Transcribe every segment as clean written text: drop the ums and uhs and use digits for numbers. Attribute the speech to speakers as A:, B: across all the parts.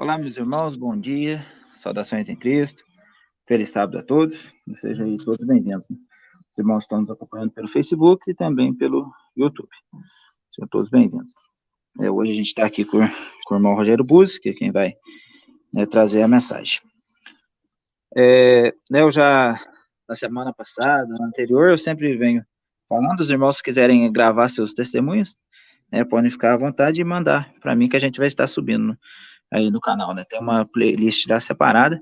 A: Olá, meus irmãos, bom dia, saudações em Cristo, feliz sábado a todos, e sejam aí todos bem-vindos. Né? Os irmãos estão nos acompanhando pelo Facebook e também pelo YouTube, sejam todos bem-vindos. Hoje a gente está aqui com o irmão Rogério Buzzi, que é quem vai trazer a mensagem. Eu já, na semana passada, na anterior, eu sempre venho falando, os irmãos que quiserem gravar seus testemunhos, podem ficar à vontade e mandar para mim, que a gente vai estar subindo aí no canal, né? Tem uma playlist já separada,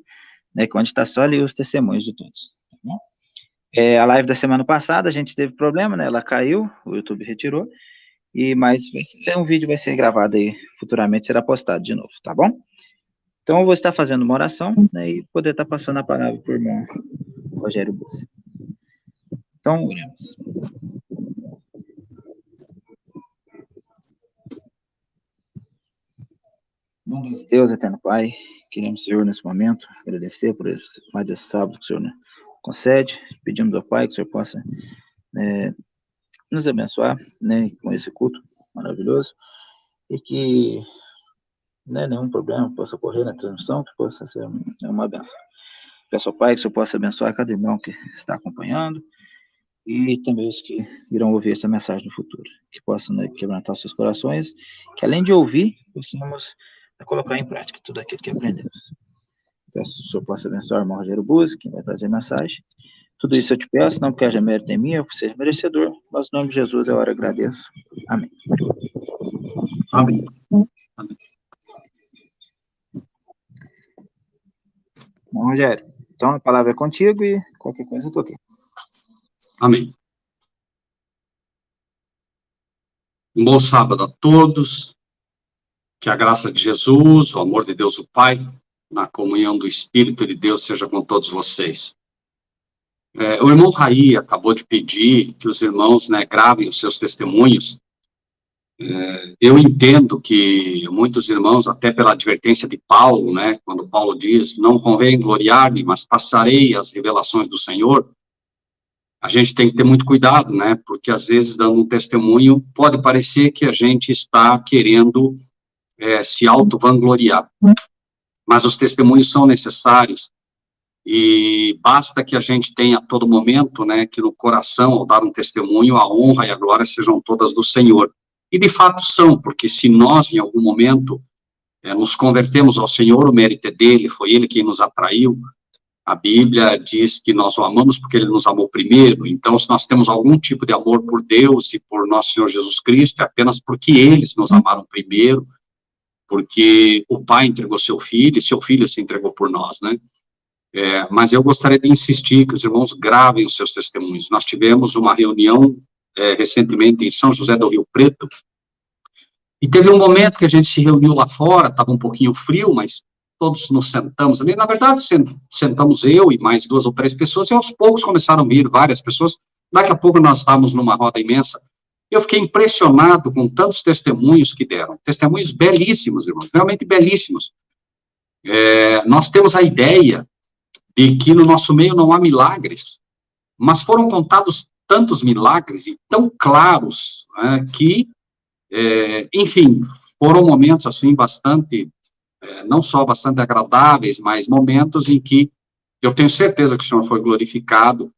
A: né? Onde está só ali os testemunhos de todos. Tá bom? A live da semana passada a gente teve problema, né? Ela caiu, o YouTube retirou, mas um vídeo vai ser gravado aí, futuramente será postado de novo, tá bom? Então eu vou estar fazendo uma oração, né? E poder estar passando a palavra para o irmão Rogério Buzzi. Então, oremos. Bom Deus, eterno Pai, queremos, Senhor, nesse momento, agradecer por mais esse sábado que o Senhor concede. Pedimos ao Pai que o Senhor possa nos abençoar, né, com esse culto maravilhoso, e que nenhum problema possa ocorrer na transmissão, que possa ser uma bênção. Peço ao Pai que o Senhor possa abençoar cada irmão que está acompanhando, e também os que irão ouvir essa mensagem no futuro, que possam quebrantar os seus corações, que além de ouvir, possamos colocar em prática tudo aquilo que aprendemos. Peço que o Senhor possa abençoar o irmão Rogério Buzzi, que vai trazer a mensagem. Tudo isso eu te peço, não porque haja mérito em mim, eu por ser merecedor, mas no nome de Jesus eu oro e agradeço. Amém.
B: Amém. Amém.
A: Bom, Rogério, então a palavra é contigo e qualquer coisa eu tô aqui.
B: Amém. Um bom sábado a todos. Que a graça de Jesus, o amor de Deus o Pai, na comunhão do Espírito de Deus seja com todos vocês. O irmão Raí acabou de pedir que os irmãos gravem os seus testemunhos. Eu entendo que muitos irmãos, até pela advertência de Paulo, quando Paulo diz, não convém gloriar-me, mas passarei as revelações do Senhor, a gente tem que ter muito cuidado, porque às vezes, dando um testemunho, pode parecer que a gente está querendo se auto-vangloriar. Mas os testemunhos são necessários, e basta que a gente tenha a todo momento, que no coração, ao dar um testemunho, a honra e a glória sejam todas do Senhor. E de fato são, porque se nós, em algum momento, nos convertemos ao Senhor, o mérito é dele, foi ele quem nos atraiu. A Bíblia diz que nós o amamos porque ele nos amou primeiro. Então, se nós temos algum tipo de amor por Deus e por nosso Senhor Jesus Cristo, é apenas porque eles nos amaram primeiro, porque o Pai entregou seu Filho, e seu Filho se entregou por nós, mas eu gostaria de insistir que os irmãos gravem os seus testemunhos. Nós tivemos uma reunião recentemente em São José do Rio Preto, e teve um momento que a gente se reuniu lá fora, estava um pouquinho frio, mas todos nos sentamos ali. Na verdade, sentamos eu e mais 2 ou 3 pessoas, e aos poucos começaram a vir várias pessoas. Daqui a pouco nós estávamos numa roda imensa. Eu fiquei impressionado com tantos testemunhos que deram. Testemunhos belíssimos, irmãos, realmente belíssimos. Nós temos a ideia de que no nosso meio não há milagres, mas foram contados tantos milagres e tão claros, que, enfim, foram momentos, assim, bastante, não só bastante agradáveis, mas momentos em que eu tenho certeza que o Senhor foi glorificado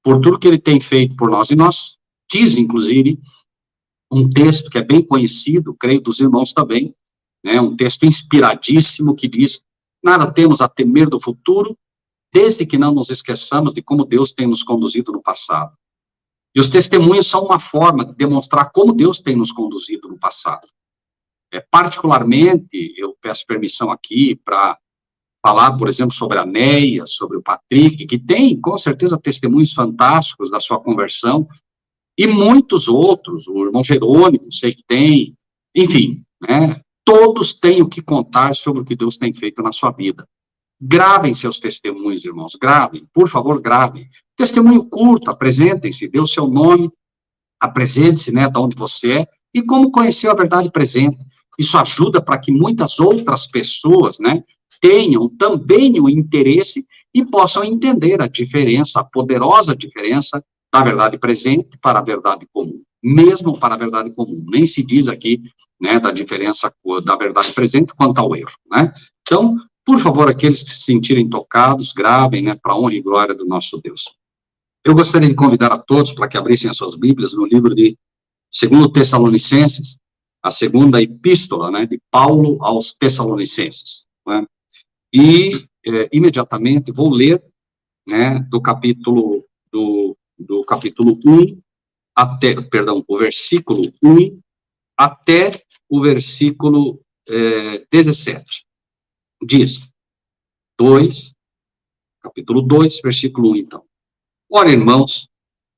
B: por tudo que Ele tem feito por nós. E nós diz, inclusive, um texto que é bem conhecido, creio dos irmãos também, um texto inspiradíssimo que diz, nada temos a temer do futuro, desde que não nos esqueçamos de como Deus tem nos conduzido no passado. E os testemunhos são uma forma de demonstrar como Deus tem nos conduzido no passado. Particularmente, eu peço permissão aqui para falar, por exemplo, sobre a Neia, sobre o Patrick, que tem, com certeza, testemunhos fantásticos da sua conversão, e muitos outros, o irmão Jerônimo, sei que tem, enfim, todos têm o que contar sobre o que Deus tem feito na sua vida. Gravem seus testemunhos, irmãos, gravem, por favor, gravem. Testemunho curto, apresentem-se, dê o seu nome, apresente-se, de onde você é, e como conheceu a verdade presente. Isso ajuda para que muitas outras pessoas, tenham também o interesse e possam entender a diferença, a poderosa diferença da verdade presente para a verdade comum. Mesmo para a verdade comum. Nem se diz aqui, da diferença da verdade presente quanto ao erro, Então, por favor, aqueles que se sentirem tocados, gravem, né, para a honra e glória do nosso Deus. Eu gostaria de convidar a todos para que abrissem as suas Bíblias no livro de 2 Tessalonicenses, a segunda epístola, né, de Paulo aos Tessalonicenses. Né? E, imediatamente, vou ler, né, do capítulo 1 até, perdão, o versículo 1 até o versículo 17. Diz, capítulo 2, versículo 1, então. Ora, irmãos,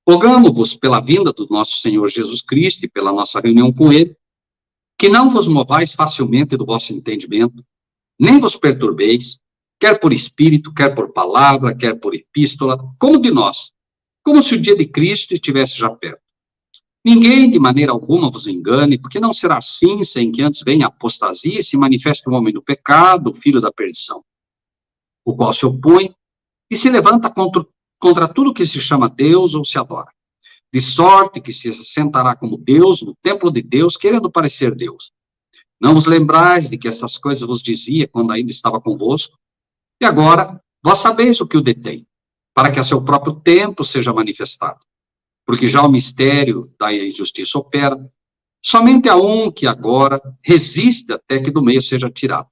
B: rogamo-vos pela vinda do nosso Senhor Jesus Cristo e pela nossa reunião com Ele, que não vos movais facilmente do vosso entendimento, nem vos perturbeis, quer por espírito, quer por palavra, quer por epístola, como de nós, como se o dia de Cristo estivesse já perto. Ninguém de maneira alguma vos engane, porque não será assim, sem que antes venha a apostasia e se manifeste o homem do pecado, o filho da perdição, o qual se opõe e se levanta contra tudo que se chama Deus ou se adora, de sorte que se sentará como Deus no templo de Deus, querendo parecer Deus. Não vos lembrais de que essas coisas vos dizia quando ainda estava convosco? E agora, vós sabeis o que o detém, para que a seu próprio tempo seja manifestado. Porque já o mistério da injustiça opera, somente há um que agora resiste até que do meio seja tirado.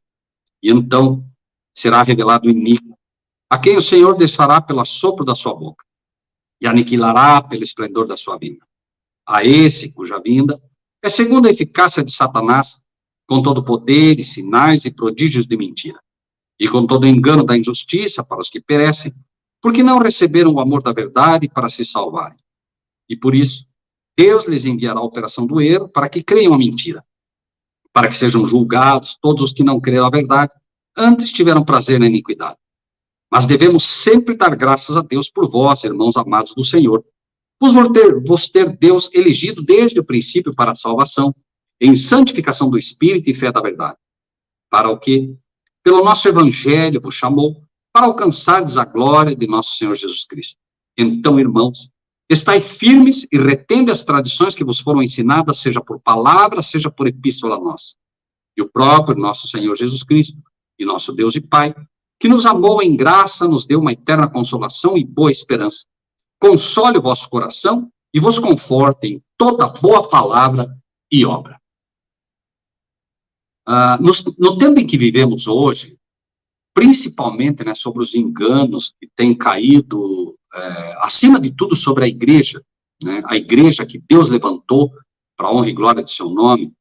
B: E então será revelado o iníquo, a quem o Senhor desfará pelo assopro da sua boca, e aniquilará pelo esplendor da sua vinda. A esse, cuja vinda é segundo a eficácia de Satanás, com todo poder e sinais e prodígios de mentira, e com todo engano da injustiça para os que perecem, porque não receberam o amor da verdade para se salvarem. E por isso, Deus lhes enviará a operação do erro para que creiam a mentira, para que sejam julgados todos os que não creram a verdade, antes tiveram prazer na iniquidade. Mas devemos sempre dar graças a Deus por vós, irmãos amados do Senhor, vos ter Deus elegido desde o princípio para a salvação, em santificação do Espírito e fé da verdade, para o que, pelo nosso Evangelho, vos chamou, para alcançardes a glória de nosso Senhor Jesus Cristo. Então, irmãos, estai firmes e retende as tradições que vos foram ensinadas, seja por palavra, seja por epístola nossa. E o próprio nosso Senhor Jesus Cristo, e nosso Deus e Pai, que nos amou em graça, nos deu uma eterna consolação e boa esperança. Console o vosso coração e vos conforte em toda boa palavra e obra. No tempo em que vivemos hoje, principalmente, né, sobre os enganos que têm caído, acima de tudo sobre a igreja, né, a igreja que Deus levantou para a honra e glória de seu nome,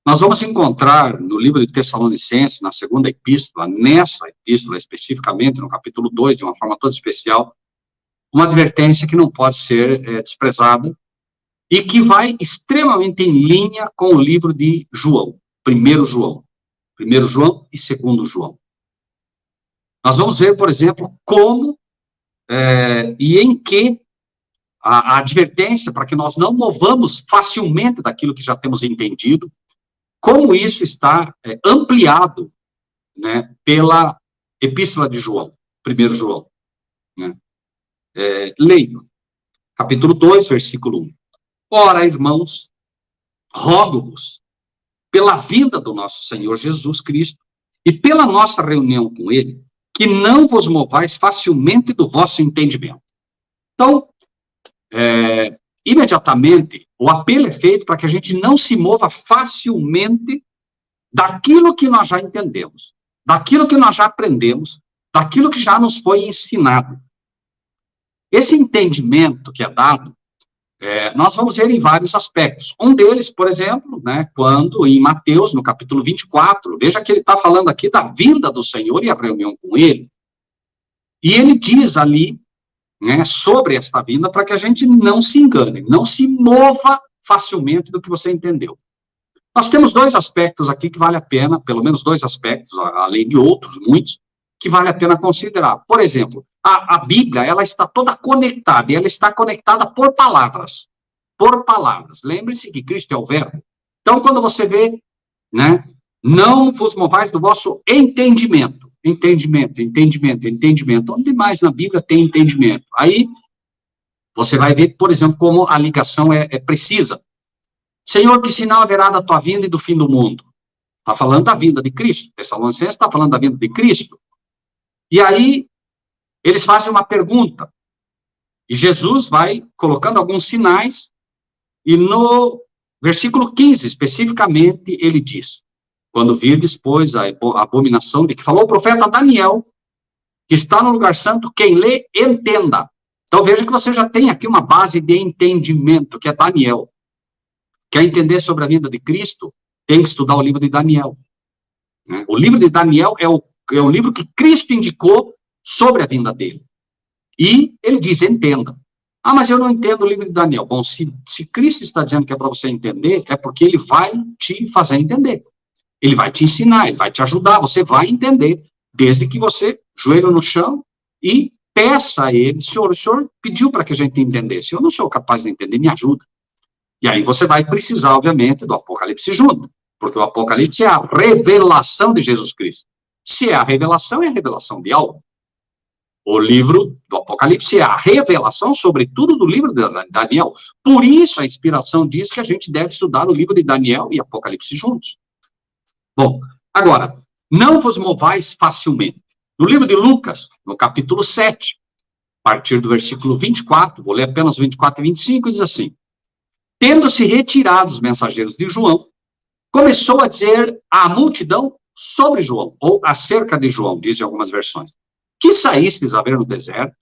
B: nós vamos encontrar no livro de Tessalonicenses, na segunda epístola, nessa epístola especificamente, no capítulo 2, de uma forma toda especial, uma advertência que não pode ser desprezada e que vai extremamente em linha com o livro de João, 1 João e 2 João. Nós vamos ver, por exemplo, como e em que a advertência para que nós não movamos facilmente daquilo que já temos entendido, como isso está ampliado, né, pela epístola de João, 1 João. Né? Leio, capítulo 2, versículo 1. Ora, irmãos, rogo-vos, pela vinda do nosso Senhor Jesus Cristo e pela nossa reunião com Ele, que não vos movais facilmente do vosso entendimento. Então, imediatamente, o apelo é feito para que a gente não se mova facilmente daquilo que nós já entendemos, daquilo que nós já aprendemos, daquilo que já nos foi ensinado. Esse entendimento que é dado, nós vamos ver em vários aspectos. Um deles, por exemplo, né, quando em Mateus, no capítulo 24, veja que ele está falando aqui da vinda do Senhor e a reunião com Ele. E ele diz ali, né, sobre esta vinda, para que a gente não se engane, não se mova facilmente do que você entendeu. Nós temos dois aspectos aqui que vale a pena, pelo menos dois aspectos, além de outros, muitos, que vale a pena considerar. Por exemplo, a Bíblia, ela está toda conectada, e ela está conectada por palavras. Por palavras. Lembre-se que Cristo é o verbo. Então, quando você vê, né, não vos movais do vosso entendimento. Entendimento. Onde mais na Bíblia tem entendimento? Aí, você vai ver, por exemplo, como a ligação é precisa. Senhor, que sinal haverá da tua vinda e do fim do mundo? Está falando da vinda de Cristo. Tessalonicenses está falando da vinda de Cristo. E aí, eles fazem uma pergunta. E Jesus vai colocando alguns sinais. E no versículo 15, especificamente, ele diz: quando virdes, pois, a abominação de que falou o profeta Daniel, que está no lugar santo, quem lê, entenda. Então, veja que você já tem aqui uma base de entendimento, que é Daniel. Quer entender sobre a vinda de Cristo? Tem que estudar o livro de Daniel. O livro de Daniel é o livro que Cristo indicou sobre a vinda dele. E ele diz, entenda. Ah, mas eu não entendo o livro de Daniel. Bom, se Cristo está dizendo que é para você entender, é porque ele vai te fazer entender. Ele vai te ensinar, ele vai te ajudar, você vai entender, desde que você, joelho no chão, e peça a ele, o senhor pediu para que a gente entendesse, eu não sou capaz de entender, me ajuda. E aí você vai precisar, obviamente, do Apocalipse junto, porque o Apocalipse é a revelação de Jesus Cristo. Se é a revelação, é a revelação de algo. O livro do Apocalipse é a revelação, sobretudo, do livro de Daniel. Por isso, a inspiração diz que a gente deve estudar o livro de Daniel e Apocalipse juntos. Bom, agora, não vos movais facilmente. No livro de Lucas, no capítulo 7, a partir do versículo 24, vou ler apenas 24 e 25, diz assim: tendo-se retirado os mensageiros de João, começou a dizer à multidão sobre João, ou acerca de João, dizem algumas versões, que saístes a ver no deserto,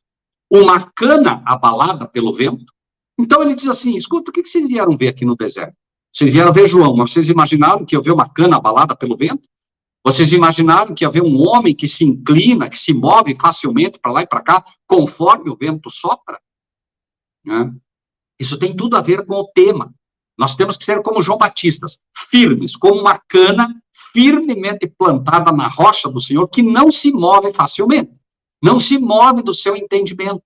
B: uma cana abalada pelo vento. Então ele diz assim, escuta, o que vocês vieram ver aqui no deserto? Vocês vieram ver João, mas vocês imaginaram que ia ver uma cana abalada pelo vento? Vocês imaginaram que ia ver um homem que se inclina, que se move facilmente para lá e para cá, conforme o vento sopra? Isso tem tudo a ver com o tema. Nós temos que ser como João Batista, firmes, como uma cana firmemente plantada na rocha do Senhor, que não se move facilmente, não se move do seu entendimento.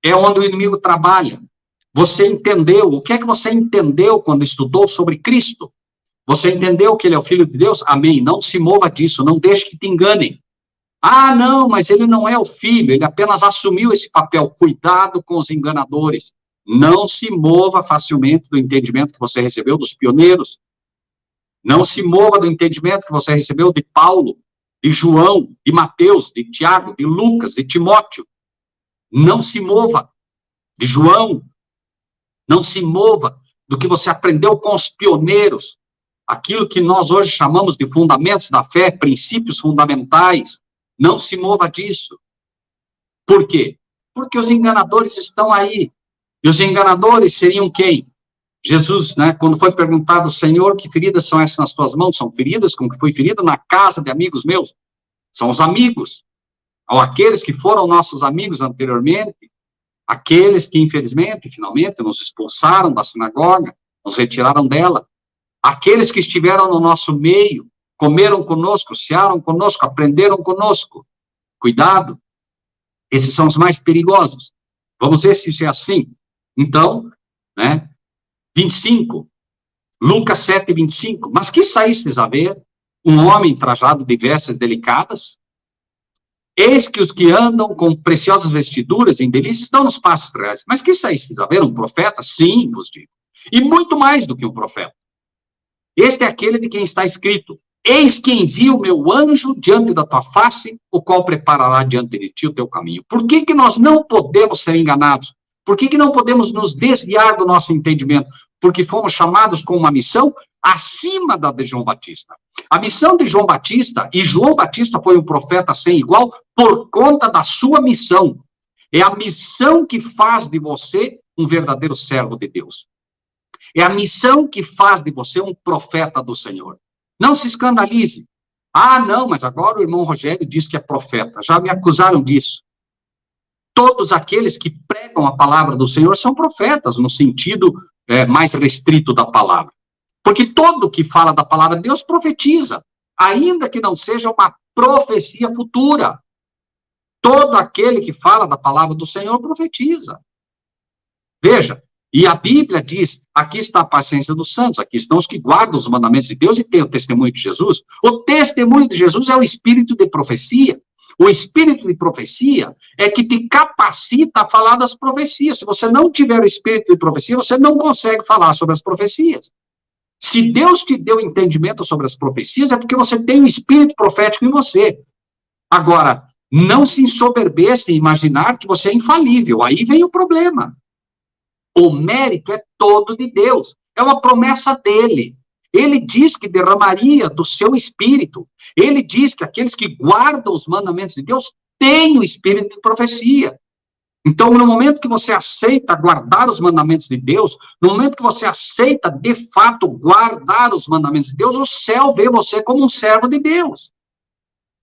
B: É onde o inimigo trabalha. Você entendeu? O que é que você entendeu quando estudou sobre Cristo? Você entendeu que ele é o Filho de Deus? Amém. Não se mova disso, não deixe que te enganem. Ah, não, mas ele não é o Filho, ele apenas assumiu esse papel. Cuidado com os enganadores. Não se mova facilmente do entendimento que você recebeu dos pioneiros. Não se mova do entendimento que você recebeu de Paulo, de João, de Mateus, de Tiago, de Lucas, de Timóteo. Não se mova de João. Não se mova do que você aprendeu com os pioneiros. Aquilo que nós hoje chamamos de fundamentos da fé, princípios fundamentais. Não se mova disso. Por quê? Porque os enganadores estão aí. E os enganadores seriam quem? Jesus, quando foi perguntado, Senhor, que feridas são essas nas tuas mãos? São feridas com que fui ferido na casa de amigos meus. São os amigos. Ou aqueles que foram nossos amigos anteriormente, aqueles que, infelizmente, finalmente, nos expulsaram da sinagoga, nos retiraram dela. Aqueles que estiveram no nosso meio, comeram conosco, cearam conosco, aprenderam conosco. Cuidado. Esses são os mais perigosos. Vamos ver se isso é assim. Então, 25, Lucas 7, 25. Mas que saístes a ver? Um homem trajado de vestes delicadas? Eis que os que andam com preciosas vestiduras em delícias estão nos passos reais. Mas que saístes a ver? Um profeta? Sim, vos digo. E muito mais do que um profeta. Este é aquele de quem está escrito: eis que envio o meu anjo diante da tua face, o qual preparará diante de ti o teu caminho. Por que nós não podemos ser enganados? Por que não podemos nos desviar do nosso entendimento? Porque fomos chamados com uma missão acima da de João Batista. A missão de João Batista, e João Batista foi um profeta sem igual, por conta da sua missão. É a missão que faz de você um verdadeiro servo de Deus. É a missão que faz de você um profeta do Senhor. Não se escandalize. Ah, não, mas agora o irmão Rogério diz que é profeta. Já me acusaram disso. Todos aqueles que pregam a palavra do Senhor são profetas, no sentido mais restrito da palavra. Porque todo que fala da palavra de Deus profetiza, ainda que não seja uma profecia futura. Todo aquele que fala da palavra do Senhor profetiza. Veja, e a Bíblia diz, aqui está a paciência dos santos, aqui estão os que guardam os mandamentos de Deus e têm o testemunho de Jesus. O testemunho de Jesus é o espírito de profecia. O espírito de profecia é que te capacita a falar das profecias. Se você não tiver o espírito de profecia, você não consegue falar sobre as profecias. Se Deus te deu entendimento sobre as profecias, é porque você tem um espírito profético em você. Agora, não se ensoberbeça em imaginar que você é infalível. Aí vem o problema. O mérito é todo de Deus. É uma promessa dele. Ele diz que derramaria do seu espírito. Ele diz que aqueles que guardam os mandamentos de Deus têm o espírito de profecia. Então, no momento que você aceita guardar os mandamentos de Deus, no momento que você aceita, de fato, guardar os mandamentos de Deus, o céu vê você como um servo de Deus.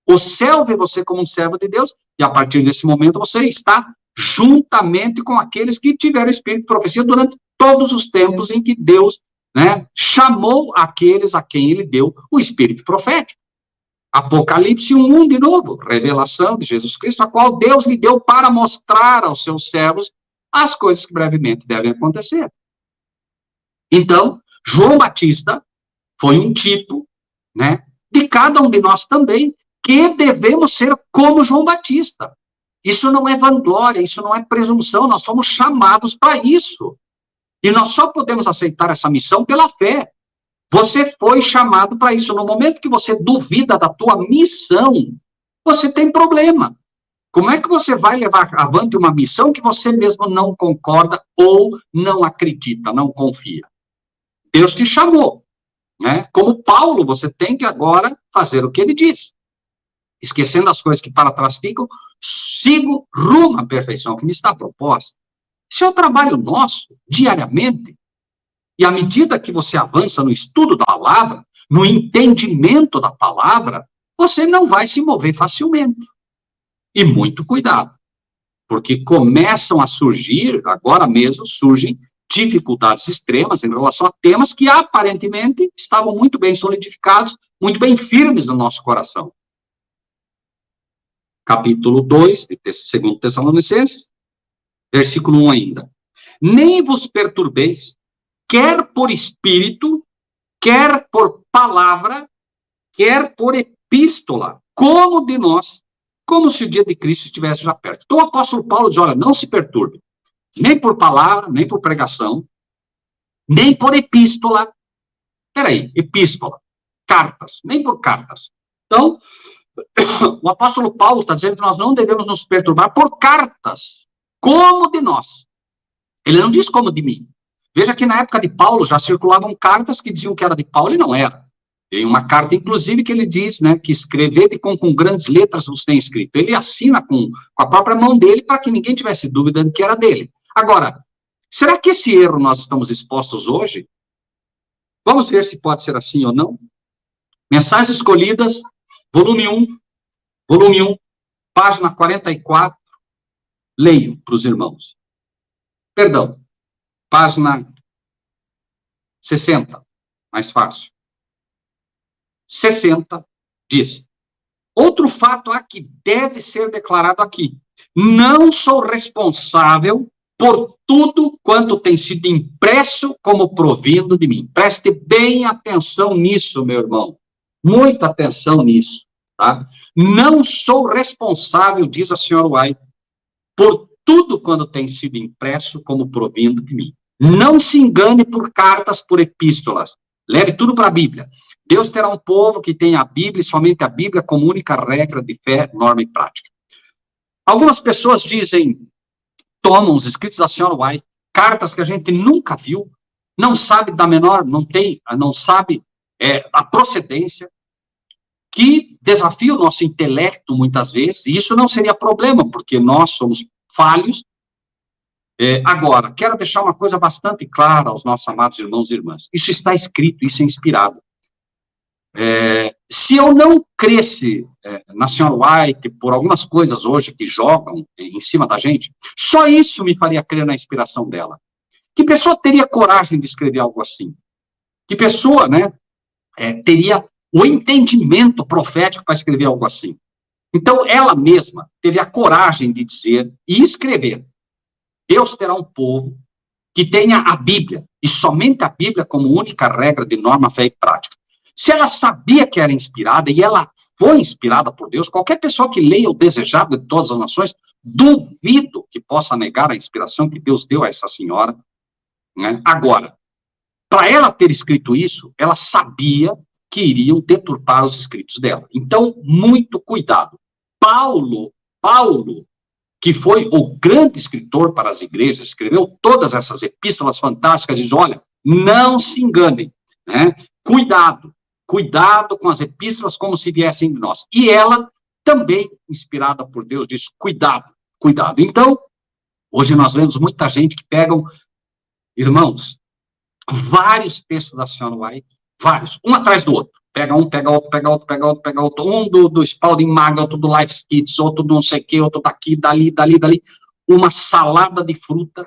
B: O céu vê você como um servo de Deus, e a partir desse momento você está juntamente com aqueles que tiveram espírito de profecia durante todos os tempos em que Deus, né, chamou aqueles a quem ele deu o espírito profético. Apocalipse 1, de novo, revelação de Jesus Cristo, a qual Deus lhe deu para mostrar aos seus servos as coisas que brevemente devem acontecer. Então, João Batista foi um tipo, né, de cada um de nós também, que devemos ser como João Batista. Isso não é vanglória, isso não é presunção, nós somos chamados para isso. E nós só podemos aceitar essa missão pela fé. Você foi chamado para isso. No momento que você duvida da tua missão, você tem problema. Como é que você vai levar avante uma missão que você mesmo não concorda ou não acredita, não confia? Deus te chamou, né? Como Paulo, você tem que agora fazer o que ele diz. Esquecendo as coisas que para trás ficam, sigo rumo à perfeição que me está proposta. Isso é o trabalho nosso, diariamente. E à medida que você avança no estudo da palavra, no entendimento da palavra, você não vai se mover facilmente. E muito cuidado, porque começam a surgir, agora mesmo surgem dificuldades extremas em relação a temas que aparentemente estavam muito bem solidificados, muito bem firmes no nosso coração. Capítulo 2, de 2 Tessalonicenses, versículo 1 ainda. Nem vos perturbeis, quer por espírito, quer por palavra, quer por epístola, como de nós, como se o dia de Cristo estivesse já perto. Então o apóstolo Paulo diz, olha, não se perturbe, nem por palavra, nem por pregação, nem por epístola. Peraí, epístola, cartas, nem por cartas. Então, o apóstolo Paulo está dizendo que nós não devemos nos perturbar por cartas, como de nós. Ele não diz como de mim. Veja que na época de Paulo já circulavam cartas que diziam que era de Paulo e não era. Tem uma carta, inclusive, que ele diz, né, que escrever com grandes letras você tem escrito. Ele assina com a própria mão dele para que ninguém tivesse dúvida de que era dele. Agora, será que esse erro nós estamos expostos hoje? Vamos ver se pode ser assim ou não. Mensagens Escolhidas, volume 1, página 44. Leio para os irmãos. Perdão. Página 60, mais fácil. 60 diz: outro fato há que deve ser declarado aqui. Não sou responsável por tudo quanto tem sido impresso como provindo de mim. Preste bem atenção nisso, meu irmão. Muita atenção nisso, tá? Não sou responsável, diz a senhora White, por tudo quando tem sido impresso como provindo de mim. Não se engane por cartas, por epístolas. Leve tudo para a Bíblia. Deus terá um povo que tem a Bíblia e somente a Bíblia como única regra de fé, norma e prática. Algumas pessoas dizem, tomam os escritos da senhora White, cartas que a gente nunca viu, não sabe da menor, não sabe a procedência, que desafia o nosso intelecto muitas vezes, e isso não seria problema, porque nós somos falhos. Agora, quero deixar uma coisa bastante clara aos nossos amados irmãos e irmãs. Isso está escrito, isso é inspirado. Se eu não cresce na senhora White por algumas coisas hoje que jogam em cima da gente, só isso me faria crer na inspiração dela. Que pessoa teria coragem de escrever algo assim? Que pessoa, né, teria o entendimento profético para escrever algo assim? Então, ela mesma teve a coragem de dizer e escrever: Deus terá um povo que tenha a Bíblia, e somente a Bíblia como única regra de norma, fé e prática. Se ela sabia que era inspirada, e ela foi inspirada por Deus, qualquer pessoa que leia o Desejado de Todas as Nações, duvido que possa negar a inspiração que Deus deu a essa senhora, né? Agora, Para ela ter escrito isso, ela sabia que iriam deturpar os escritos dela. Então, muito cuidado. Paulo, que foi o grande escritor para as igrejas, escreveu todas essas epístolas fantásticas, diz, olha, não se enganem, né? Cuidado com as epístolas como se viessem de nós. E ela, também inspirada por Deus, diz, cuidado. Então, hoje nós vemos muita gente que pegam, irmãos, vários textos da Senhora White, vários, um atrás do outro. Pega um, pega outro. Um do Spalding Maga, outro do Life Skits, outro do não sei o que, outro daqui, dali. Uma salada de fruta.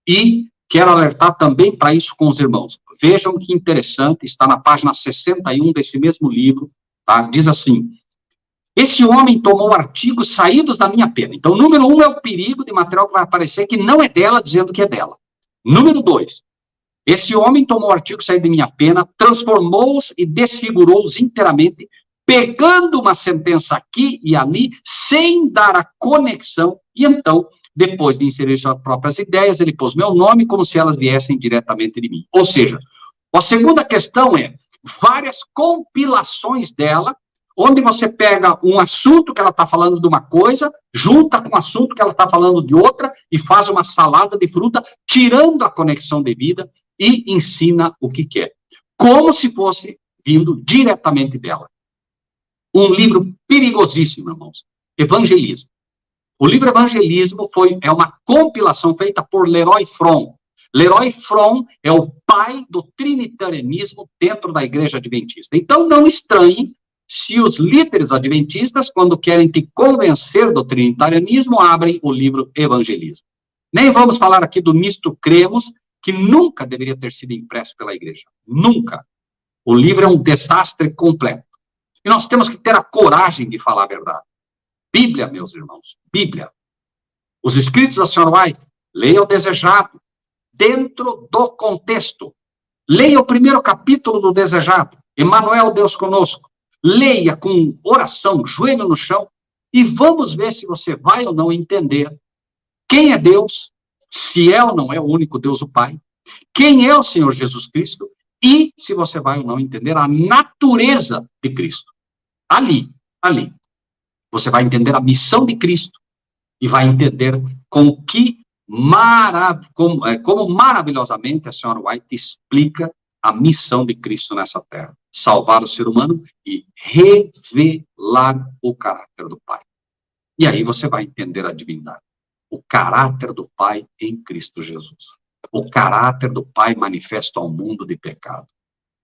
B: E quero alertar também para isso com os irmãos. Vejam que interessante, está na página 61 desse mesmo livro, tá? Diz assim, esse homem tomou artigos saídos da minha pena. Então, número 1 é o perigo de material que vai aparecer que não é dela, dizendo que é dela. Número 2, esse homem tomou o artigo saído de minha pena, transformou-os e desfigurou-os inteiramente, pegando uma sentença aqui e ali, sem dar a conexão, e então, depois de inserir suas próprias ideias, ele pôs meu nome como se elas viessem diretamente de mim. Ou seja, a segunda questão é várias compilações dela, onde você pega um assunto que ela está falando de uma coisa, junta com um assunto que ela está falando de outra, e faz uma salada de fruta, tirando a conexão devida, e ensina o que quer. Como se fosse vindo diretamente dela. Um livro perigosíssimo, irmãos. Evangelismo. O livro Evangelismo é uma compilação feita por Leroy Fromm. Leroy Fromm é o pai do trinitarianismo dentro da Igreja Adventista. Então, não estranhe se os líderes adventistas, quando querem te convencer do trinitarianismo, abrem o livro Evangelismo. Nem vamos falar aqui do Nisto Cremos, que nunca deveria ter sido impresso pela igreja. Nunca. O livro é um desastre completo. E nós temos que ter a coragem de falar a verdade. Bíblia, meus irmãos, Bíblia. Os escritos da Senhora White, leia o Desejado, dentro do contexto. Leia o primeiro capítulo do Desejado, Emmanuel, Deus conosco. Leia com oração, joelho no chão, e vamos ver se você vai ou não entender quem é Deus, se é ou não é o único Deus, o Pai, quem é o Senhor Jesus Cristo, e se você vai ou não entender a natureza de Cristo. Ali, você vai entender a missão de Cristo, e vai entender como maravilhosamente a Senhora White explica a missão de Cristo nessa terra. Salvar o ser humano e revelar o caráter do Pai. E aí você vai entender a divindade. O caráter do Pai em Cristo Jesus. O caráter do Pai manifesto ao mundo de pecado.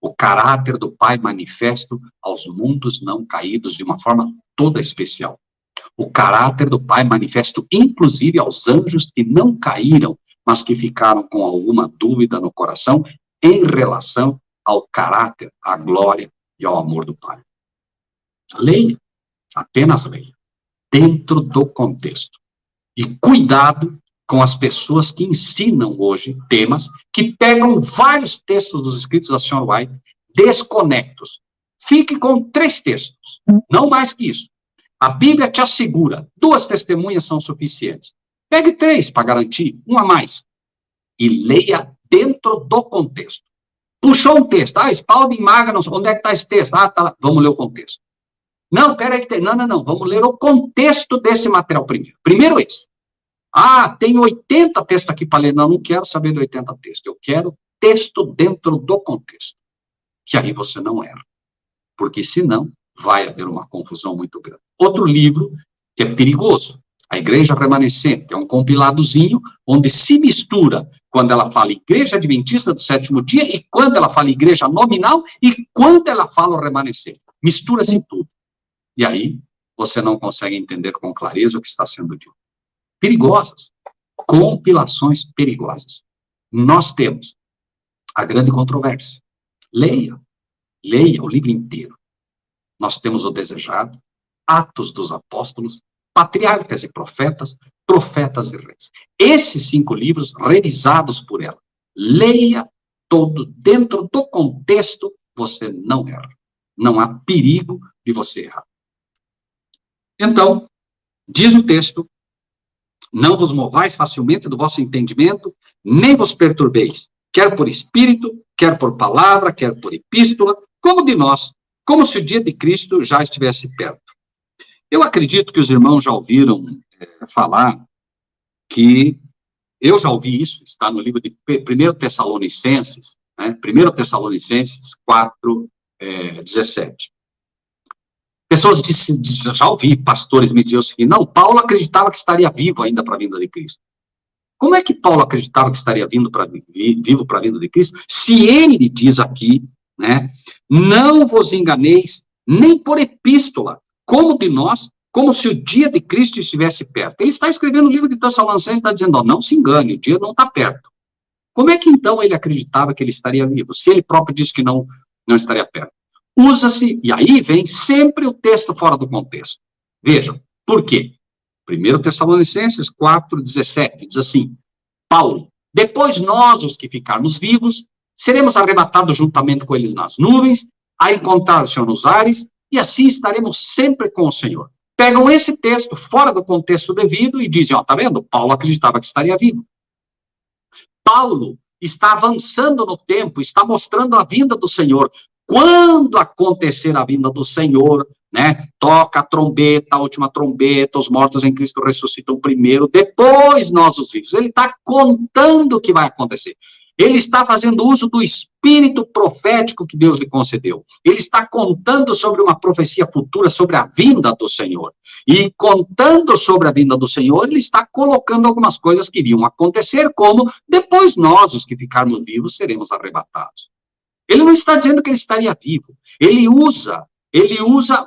B: O caráter do Pai manifesto aos mundos não caídos de uma forma toda especial. O caráter do Pai manifesto, inclusive, aos anjos que não caíram, mas que ficaram com alguma dúvida no coração em relação ao caráter, à glória e ao amor do Pai. Leia, apenas leia, dentro do contexto. E cuidado com as pessoas que ensinam hoje temas que pegam vários textos dos escritos da Senhora White desconectos. Fique com 3 textos, não mais que isso. A Bíblia te assegura, 2 testemunhas são suficientes. Pegue 3 para garantir, 1 a mais. E leia dentro do contexto. Puxou um texto, Spalding Maga, onde é que está esse texto? Tá lá. Vamos ler o contexto. Não, peraí, não, vamos ler o contexto desse material primeiro. Primeiro esse. Tem 80 textos aqui para ler. Não quero saber de 80 textos. Eu quero texto dentro do contexto. Que aí você não erra. Porque senão vai haver uma confusão muito grande. Outro livro que é perigoso. A Igreja Remanescente. É um compiladozinho onde se mistura quando ela fala Igreja Adventista do Sétimo Dia e quando ela fala Igreja Nominal e quando ela fala o Remanescente. Mistura-se tudo. E aí você não consegue entender com clareza o que está sendo dito. Perigosas. Compilações perigosas. Nós temos a grande controvérsia. Leia o livro inteiro. Nós temos o Desejado, Atos dos Apóstolos, Patriarcas e Profetas, Profetas e Reis. Esses 5 livros, revisados por ela. Leia todo, dentro do contexto, você não erra. Não há perigo de você errar. Então, diz o texto, não vos movais facilmente do vosso entendimento, nem vos perturbeis. quer por espírito, quer por palavra, quer por epístola, como de nós, como se o dia de Cristo já estivesse perto. Eu acredito que os irmãos já ouviram falar que, eu já ouvi isso, está no livro de 1 Tessalonicenses, né? 1 Tessalonicenses 4, 17. Pessoas já ouvi pastores me dizer o seguinte: não, Paulo acreditava que estaria vivo ainda para a vinda de Cristo. Como é que Paulo acreditava que estaria vivo para a vinda de Cristo, se ele diz aqui, né, não vos enganeis, nem por epístola, como de nós, como se o dia de Cristo estivesse perto. Ele está escrevendo o livro de Tessalonicenses, está dizendo, ó, não se engane, o dia não está perto. Como é que então ele acreditava que ele estaria vivo, se ele próprio disse que não estaria perto? Usa-se, e aí vem sempre o texto fora do contexto. Vejam, por quê? 1 Tessalonicenses 4, 17, diz assim, Paulo, depois nós, os que ficarmos vivos, seremos arrebatados juntamente com eles nas nuvens, a encontrar o Senhor nos ares, e assim estaremos sempre com o Senhor. Pegam esse texto fora do contexto devido e dizem, ó, tá vendo? Paulo acreditava que estaria vivo. Paulo está avançando no tempo, está mostrando a vinda do Senhor. Quando acontecer a vinda do Senhor, né, toca a trombeta, a última trombeta, os mortos em Cristo ressuscitam primeiro, depois nós os vivos. Ele está contando o que vai acontecer. Ele está fazendo uso do espírito profético que Deus lhe concedeu. Ele está contando sobre uma profecia futura, sobre a vinda do Senhor. E contando sobre a vinda do Senhor, ele está colocando algumas coisas que iriam acontecer, como depois nós, os que ficarmos vivos, seremos arrebatados. Ele não está dizendo que ele estaria vivo. Ele usa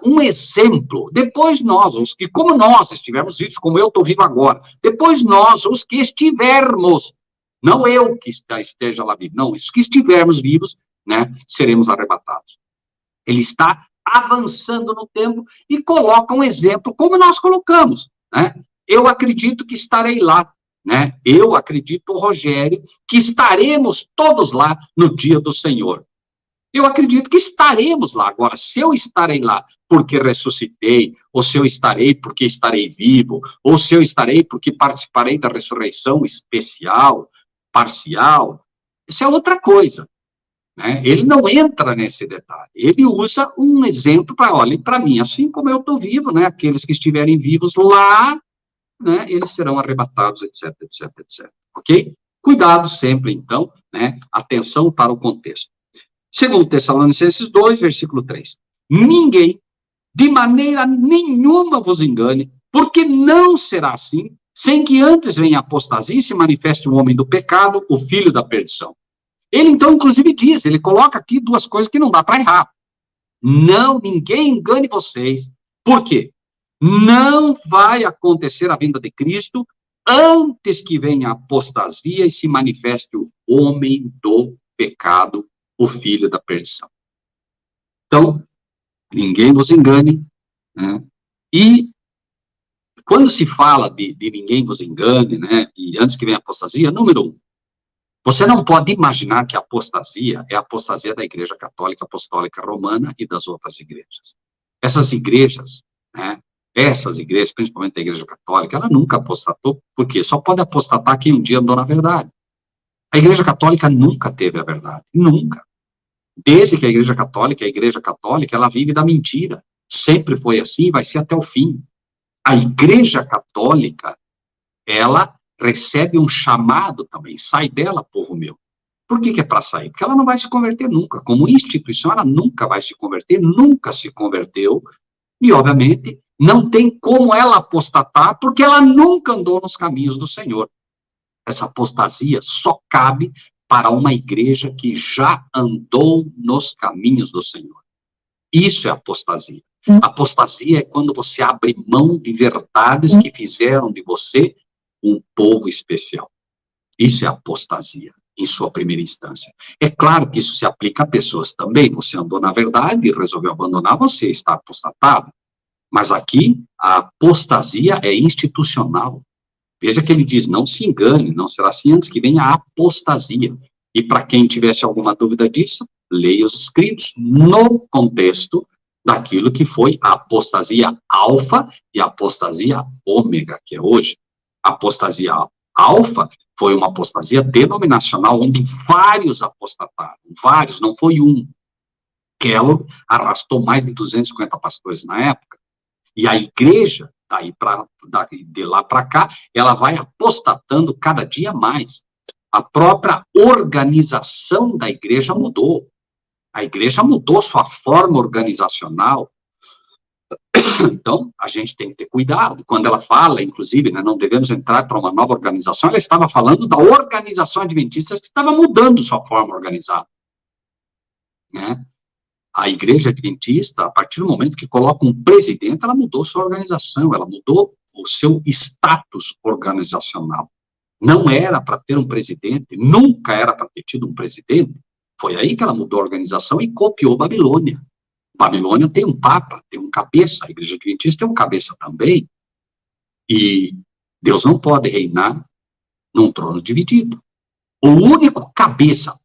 B: um exemplo. Depois nós, os que, como nós estivermos vivos, como eu estou vivo agora, depois nós, os que estivermos, não eu que esteja lá vivo, não, os que estivermos vivos, né, seremos arrebatados. Ele está avançando no tempo e coloca um exemplo, como nós colocamos, né? Eu acredito que estarei lá, né? Eu acredito, Rogério, que estaremos todos lá no dia do Senhor. Eu acredito que estaremos lá. Agora, se eu estarei lá porque ressuscitei, ou se eu estarei porque estarei vivo, ou se eu estarei porque participarei da ressurreição especial, parcial, isso é outra coisa, né? Ele não entra nesse detalhe. Ele usa um exemplo para, olha, para mim, assim como eu estou vivo, né? Aqueles que estiverem vivos lá, né? Eles serão arrebatados, etc, etc, etc. Ok? Cuidado sempre, então, né? Atenção para o contexto. Segundo Tessalonicenses 2, versículo 3. Ninguém, de maneira nenhuma, vos engane, porque não será assim, sem que antes venha a apostasia e se manifeste o homem do pecado, o filho da perdição. Ele, então, inclusive diz, ele coloca aqui duas coisas que não dá para errar. Não, ninguém engane vocês. Por quê? Não vai acontecer a vinda de Cristo antes que venha a apostasia e se manifeste o homem do pecado, o filho da perdição. Então, ninguém vos engane, né? E quando se fala de ninguém vos engane, né, e antes que venha a apostasia, número 1, você não pode imaginar que a apostasia é a apostasia da Igreja Católica Apostólica Romana e das outras igrejas. Essas igrejas, né, principalmente a Igreja Católica, ela nunca apostatou, porque só pode apostatar quem um dia andou na verdade. A Igreja Católica nunca teve a verdade, nunca. Desde que a Igreja Católica, ela vive da mentira. Sempre foi assim e vai ser até o fim. A Igreja Católica, ela recebe um chamado também. Sai dela, povo meu. Por que é para sair? Porque ela não vai se converter nunca. Como instituição, ela nunca vai se converter, nunca se converteu. E, obviamente, não tem como ela apostatar, porque ela nunca andou nos caminhos do Senhor. Essa apostasia só cabe para uma igreja que já andou nos caminhos do Senhor. Isso é apostasia. Apostasia é quando você abre mão de verdades que fizeram de você um povo especial. Isso é apostasia, em sua primeira instância. É claro que isso se aplica a pessoas também. Você andou na verdade e resolveu abandonar, você está apostatado. Mas aqui, a apostasia é institucional. Veja que ele diz, não se engane, não será assim antes que venha a apostasia. E para quem tivesse alguma dúvida disso, leia os escritos no contexto daquilo que foi a apostasia alfa e a apostasia ômega, que é hoje. A apostasia alfa Foi uma apostasia denominacional, onde vários apostataram. Vários, não foi um. Kellogg arrastou mais de 250 pastores na época. E a igreja, de lá para cá, ela vai apostatando cada dia mais. A própria organização da igreja mudou. A igreja mudou sua forma organizacional. Então, a gente tem que ter cuidado. Quando ela fala, inclusive, né, não devemos entrar para uma nova organização, ela estava falando da organização adventista que estava mudando sua forma organizada. Né? A igreja adventista, a partir do momento que coloca um presidente, ela mudou sua organização, ela mudou o seu status organizacional. Não era para ter um presidente, nunca era para ter tido um presidente. Foi aí que ela mudou a organização e copiou Babilônia. Babilônia tem um papa, tem um cabeça, a igreja adventista tem um cabeça também. E Deus não pode reinar num trono dividido. O único cabeça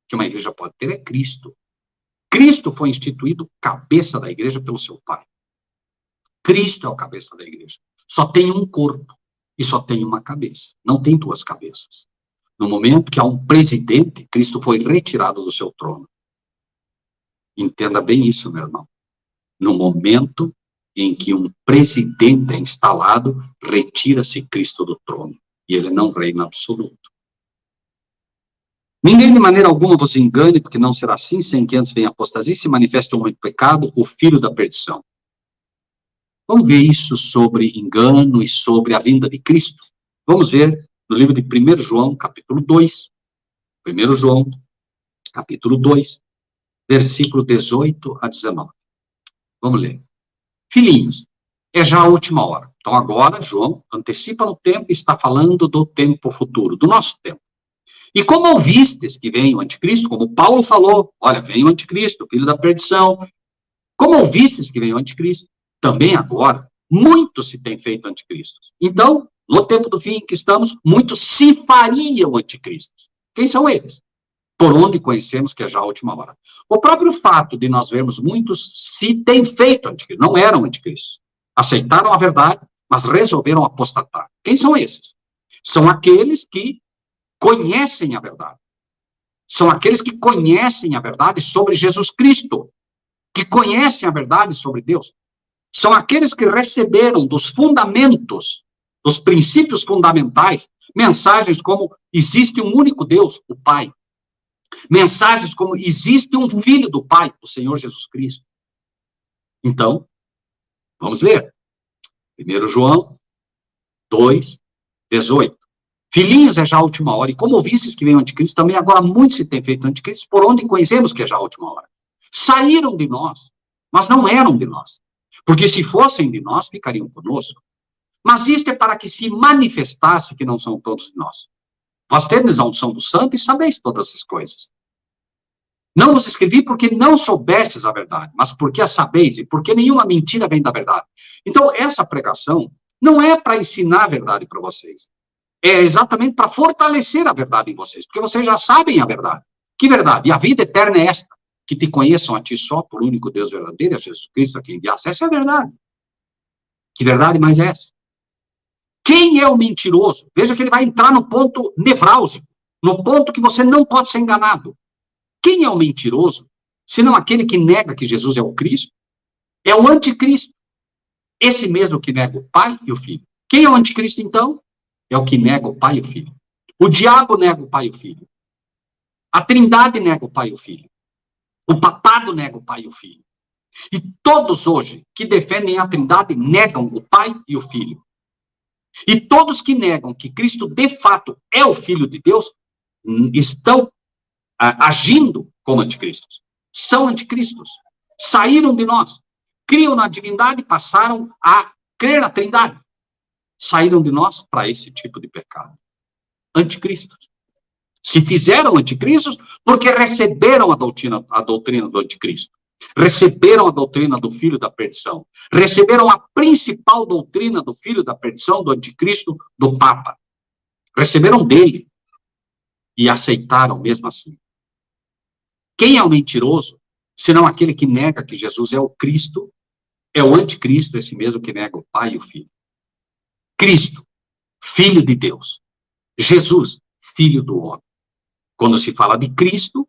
B: que uma igreja pode ter é Cristo. Cristo foi instituído cabeça da igreja pelo seu Pai. Cristo é o cabeça da igreja. Só tem um corpo e só tem uma cabeça. Não tem duas cabeças. No momento que há um presidente, Cristo foi retirado do seu trono. Entenda bem isso, meu irmão. No momento em que um presidente é instalado, retira-se Cristo do trono. E ele não reina absoluto. Ninguém de maneira alguma vos engane, porque não será assim, sem que antes venha a apostasia, se manifeste um homem de pecado, o filho da perdição. Vamos ver isso sobre engano e sobre a vinda de Cristo. Vamos ver no livro de 1 João, capítulo 2. 1 João, capítulo 2, versículo 18 a 19. Vamos ler. Filhinhos, é já a última hora. Então agora, João antecipa no tempo e está falando do tempo futuro, do nosso tempo. E como ouvistes que vem o anticristo, como Paulo falou, olha, vem o anticristo, filho da perdição. Como ouvistes que vem o anticristo, também agora, muitos se têm feito anticristos. Então, no tempo do fim em que estamos, muitos se fariam anticristos. Quem são eles? Por onde conhecemos que é já a última hora. O próprio fato de nós vermos muitos se têm feito anticristos, não eram anticristos. Aceitaram a verdade, mas resolveram apostatar. Quem são esses? São aqueles que conhecem a verdade. São aqueles que conhecem a verdade sobre Jesus Cristo, que conhecem a verdade sobre Deus. São aqueles que receberam dos fundamentos, dos princípios fundamentais, mensagens como existe um único Deus, o Pai. Mensagens como existe um Filho do Pai, o Senhor Jesus Cristo. Então, vamos ler. 1 João 2, 18. Filhinhos, é já a última hora, e como ouvistes que vem o anticristo, também agora muitos se têm feito anticristo, por onde conhecemos que é já a última hora. Saíram de nós, mas não eram de nós. Porque se fossem de nós, ficariam conosco. Mas isto é para que se manifestasse que não são todos de nós. Vós tendes a unção do santo e sabeis todas essas coisas. Não vos escrevi porque não soubestes a verdade, mas porque a sabeis e porque nenhuma mentira vem da verdade. Então, essa pregação não é para ensinar a verdade para vocês. É exatamente para fortalecer a verdade em vocês, porque vocês já sabem a verdade. Que verdade? E a vida eterna é esta, que te conheçam a ti só, por único Deus verdadeiro, a Jesus Cristo a quem enviaste. Essa é a verdade. Que verdade mais é essa? Quem é o mentiroso? Veja que ele vai entrar no ponto nevrálgico, no ponto que você não pode ser enganado. Quem é o mentiroso, senão aquele que nega que Jesus é o Cristo? É o anticristo. Esse mesmo que nega o Pai e o Filho. Quem é o anticristo, então? É o que nega o Pai e o Filho. O diabo nega o Pai e o Filho. A Trindade nega o Pai e o Filho. O papado nega o Pai e o Filho. E todos hoje que defendem a Trindade negam o Pai e o Filho. E todos que negam que Cristo de fato é o Filho de Deus estão agindo como anticristos. São anticristos. Saíram de nós. Criam na divindade e passaram a crer na Trindade. Saíram de nós para esse tipo de pecado. Anticristos. Se fizeram anticristos porque receberam a doutrina do anticristo. Receberam a doutrina do filho da perdição. Receberam a principal doutrina do filho da perdição, do anticristo, do Papa. Receberam dele. E aceitaram mesmo assim. Quem é o mentiroso, senão aquele que nega que Jesus é o Cristo, é o anticristo, esse mesmo que nega o Pai e o Filho. Cristo filho de Deus. Jesus, filho do homem. Quando se fala de Cristo,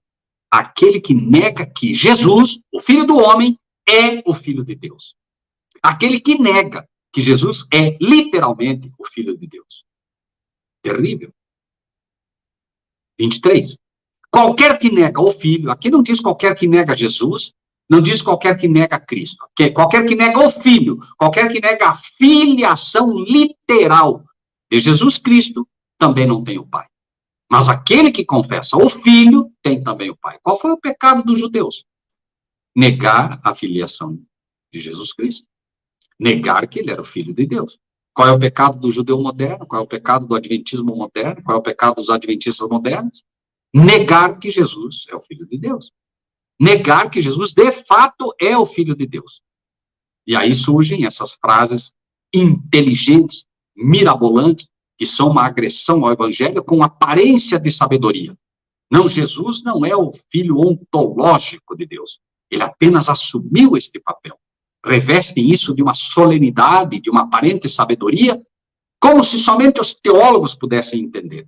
B: aquele que nega que Jesus, o filho do homem, é o filho de Deus. Aquele que nega que Jesus é literalmente o filho de Deus. Terrível. 23. Qualquer que nega o filho, aqui não diz qualquer que nega Jesus, não diz qualquer que nega Cristo, qualquer que nega o filho, qualquer que nega a filiação literal de Jesus Cristo, também não tem o Pai. Mas aquele que confessa o filho, tem também o Pai. Qual foi o pecado dos judeus? Negar a filiação de Jesus Cristo. Negar que ele era o filho de Deus. Qual é o pecado do judeu moderno? Qual é o pecado do adventismo moderno? Qual é o pecado dos adventistas modernos? Negar que Jesus é o filho de Deus. Negar que Jesus, de fato, é o filho de Deus. E aí surgem essas frases inteligentes, mirabolantes, que são uma agressão ao evangelho com aparência de sabedoria. Não, Jesus não é o filho ontológico de Deus. Ele apenas assumiu este papel. Revestem isso de uma solenidade, de uma aparente sabedoria, como se somente os teólogos pudessem entender.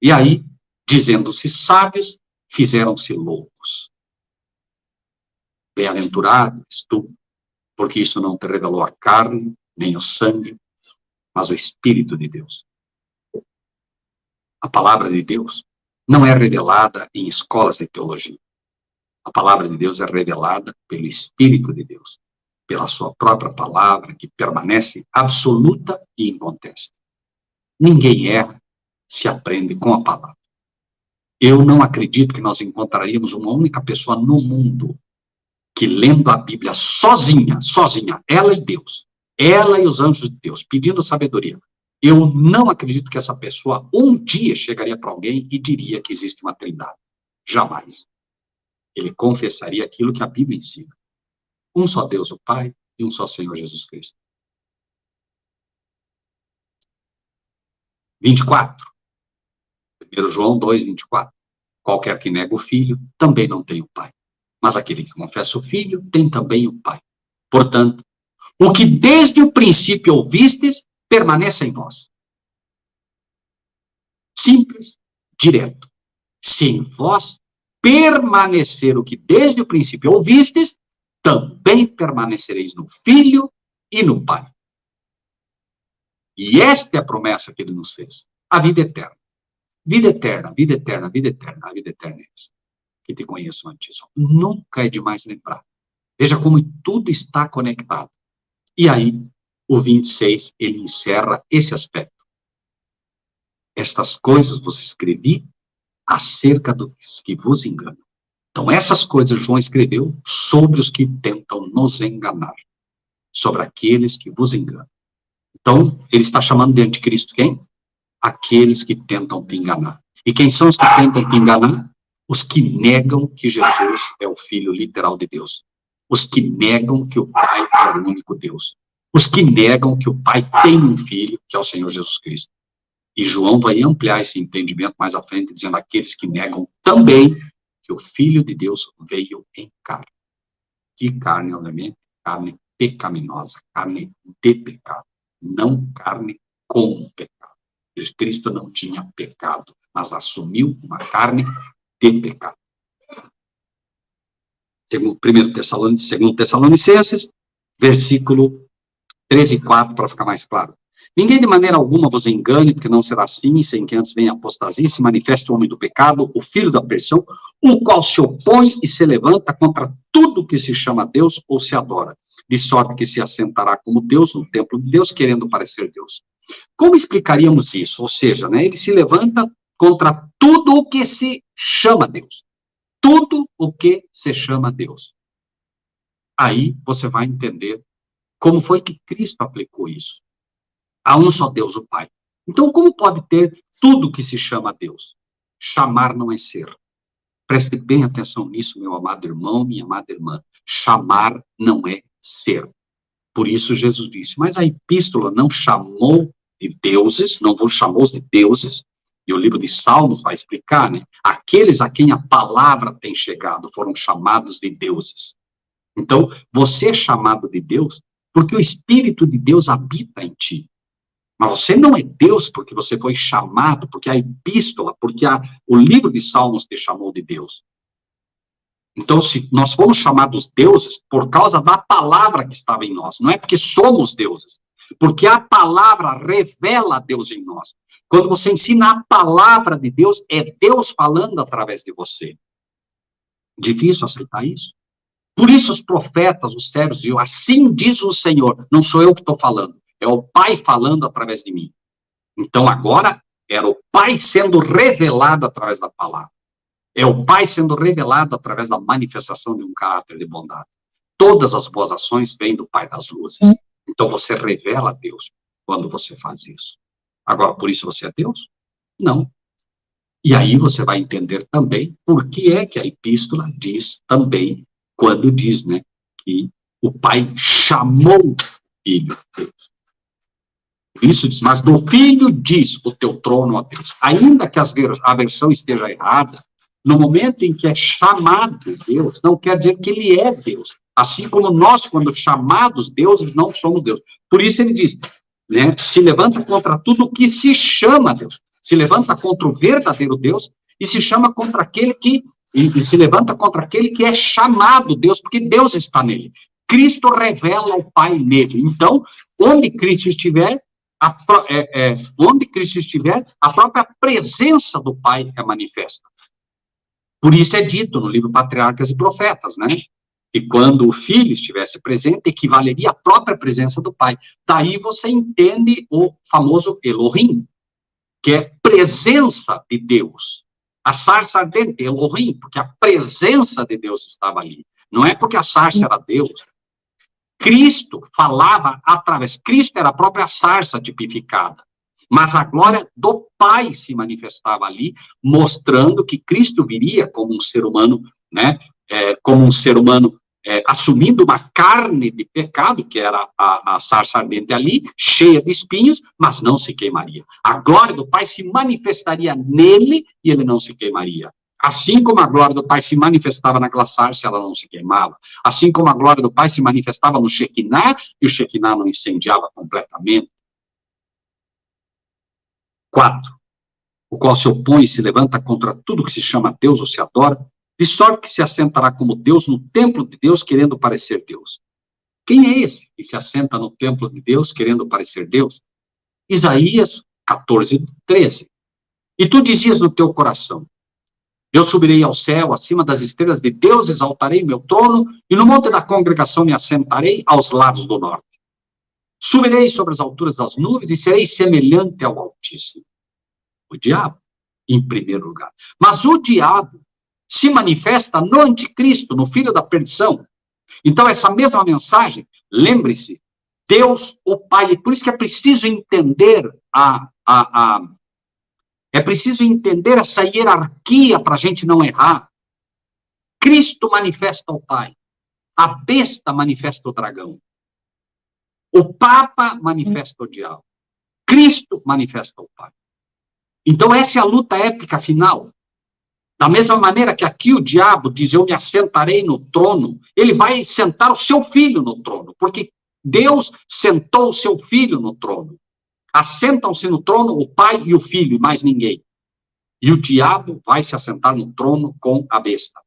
B: E aí, dizendo-se sábios, fizeram-se loucos. Bem-aventurado és tu, porque isso não te revelou a carne, nem o sangue, mas o Espírito de Deus. A palavra de Deus não é revelada em escolas de teologia. A palavra de Deus é revelada pelo Espírito de Deus, pela sua própria palavra, que permanece absoluta e inconteste. Ninguém erra se aprende com a palavra. Eu não acredito que nós encontraríamos uma única pessoa no mundo que, lendo a Bíblia sozinha, ela e Deus, ela e os anjos de Deus, pedindo sabedoria, eu não acredito que essa pessoa um dia chegaria para alguém e diria que existe uma trindade. Jamais. Ele confessaria aquilo que a Bíblia ensina. Um só Deus, o Pai, e um só Senhor Jesus Cristo. 24. 1 João 2, 24. Qualquer que nega o Filho, também não tem o Pai. Mas aquele que confessa o Filho, tem também o Pai. Portanto, o que desde o princípio ouvistes, permanece em vós. Simples, direto. Se em vós permanecer o que desde o princípio ouvistes, também permanecereis no Filho e no Pai. E esta é a promessa que ele nos fez. A vida eterna. Vida eterna, vida eterna, vida eterna. A vida eterna é essa. Que te conheço antes. Nunca é demais lembrar. Veja como tudo está conectado. E aí, o 26, ele encerra esse aspecto. Estas coisas vos escrevi acerca dos que vos enganam. Então, essas coisas João escreveu sobre os que tentam nos enganar. Sobre aqueles que vos enganam. Então, ele está chamando de anticristo quem? Aqueles que tentam te enganar. E quem são os que tentam te enganar? Os que negam que Jesus é o Filho literal de Deus. Os que negam que o Pai é o único Deus. Os que negam que o Pai tem um Filho, que é o Senhor Jesus Cristo. E João vai ampliar esse entendimento mais à frente, dizendo aqueles que negam também que o Filho de Deus veio em carne. Que carne, obviamente? Carne pecaminosa, carne de pecado. Não carne com pecado. Cristo não tinha pecado, mas assumiu uma carne de pecado. Segundo 2 Tessalonicenses, versículo 13 e 4, para ficar mais claro. Ninguém de maneira alguma vos engane, porque não será assim, sem que antes venha a apostasia, se manifeste o homem do pecado, o filho da perdição, o qual se opõe e se levanta contra tudo que se chama Deus ou se adora, de sorte que se assentará como Deus no templo de Deus, querendo parecer Deus. Como explicaríamos isso? Ou seja, ele se levanta contra tudo o que se chama Deus. Tudo o que se chama Deus. Aí você vai entender como foi que Cristo aplicou isso. Há um só Deus, o Pai. Então, como pode ter tudo que se chama Deus? Chamar não é ser. Preste bem atenção nisso, meu amado irmão, minha amada irmã. Chamar não é ser. Por isso Jesus disse, mas a epístola não chamou de deuses, não vos chamou de deuses, e o livro de Salmos vai explicar, aqueles a quem a palavra tem chegado foram chamados de deuses. Então, você é chamado de Deus porque o Espírito de Deus habita em ti. Mas você não é Deus porque você foi chamado, porque a epístola, porque o livro de Salmos te chamou de Deus. Então, se nós fomos chamados deuses por causa da palavra que estava em nós, não é porque somos deuses, porque a palavra revela Deus em nós. Quando você ensina a palavra de Deus, é Deus falando através de você. Difícil aceitar isso? Por isso os profetas, os sérios, diziam, assim diz o Senhor, não sou eu que estou falando, é o Pai falando através de mim. Então agora era o Pai sendo revelado através da palavra. É o Pai sendo revelado através da manifestação de um caráter de bondade. Todas as boas ações vêm do Pai das luzes. Então você revela a Deus quando você faz isso. Agora, por isso você é Deus? Não. E aí você vai entender também por que é que a epístola diz também, quando diz, né, que o Pai chamou o Filho de Deus. Isso diz, mas do Filho diz o teu trono, ó Deus. Ainda que a versão esteja errada, no momento em que é chamado Deus, não quer dizer que ele é Deus. Assim como nós, quando chamados deuses, não somos Deus. Por isso ele diz, né, se levanta contra tudo que se chama Deus. Se levanta contra o verdadeiro Deus e se chama contra aquele que... E se levanta contra aquele que é chamado Deus, porque Deus está nele. Cristo revela o Pai nele. Então, onde Cristo estiver, a própria presença do Pai é manifesta. Por isso é dito no livro Patriarcas e Profetas, né? Que quando o Filho estivesse presente, equivaleria à própria presença do Pai. Daí você entende o famoso Elohim, que é presença de Deus. A sarça ardente, Elohim, porque a presença de Deus estava ali. Não é porque a sarça era Deus. Cristo falava através... Cristo era a própria sarça tipificada. Mas a glória do Pai se manifestava ali, mostrando que Cristo viria como um ser humano, né? Como um ser humano assumindo uma carne de pecado, que era a sarça ardente ali, cheia de espinhos, mas não se queimaria. A glória do Pai se manifestaria nele e ele não se queimaria. Assim como a glória do Pai se manifestava naquela sarça, ela não se queimava. Assim como a glória do Pai se manifestava no Shekinah, e o Shekinah não incendiava completamente. 4. O qual se opõe e se levanta contra tudo que se chama Deus ou se adora, de sorte que se assentará como Deus no templo de Deus, querendo parecer Deus. Quem é esse que se assenta no templo de Deus, querendo parecer Deus? Isaías 14, 13. E tu dizias no teu coração, eu subirei ao céu, acima das estrelas de Deus, exaltarei meu trono, e no monte da congregação me assentarei aos lados do norte. Subirei sobre as alturas das nuvens e serei semelhante ao Altíssimo. O diabo, em primeiro lugar. Mas o diabo se manifesta no anticristo, no filho da perdição. Então, essa mesma mensagem, lembre-se, Deus, o Pai, por isso que é preciso entender é preciso entender essa hierarquia para a gente não errar. Cristo manifesta o Pai. A besta manifesta o dragão. O Papa manifesta o diabo. Cristo manifesta o Pai. Então, essa é a luta épica final. Da mesma maneira que aqui o diabo diz, eu me assentarei no trono, ele vai sentar o seu filho no trono, porque Deus sentou o seu filho no trono. Assentam-se no trono o pai e o filho, e mais ninguém. E o diabo vai se assentar no trono com a besta.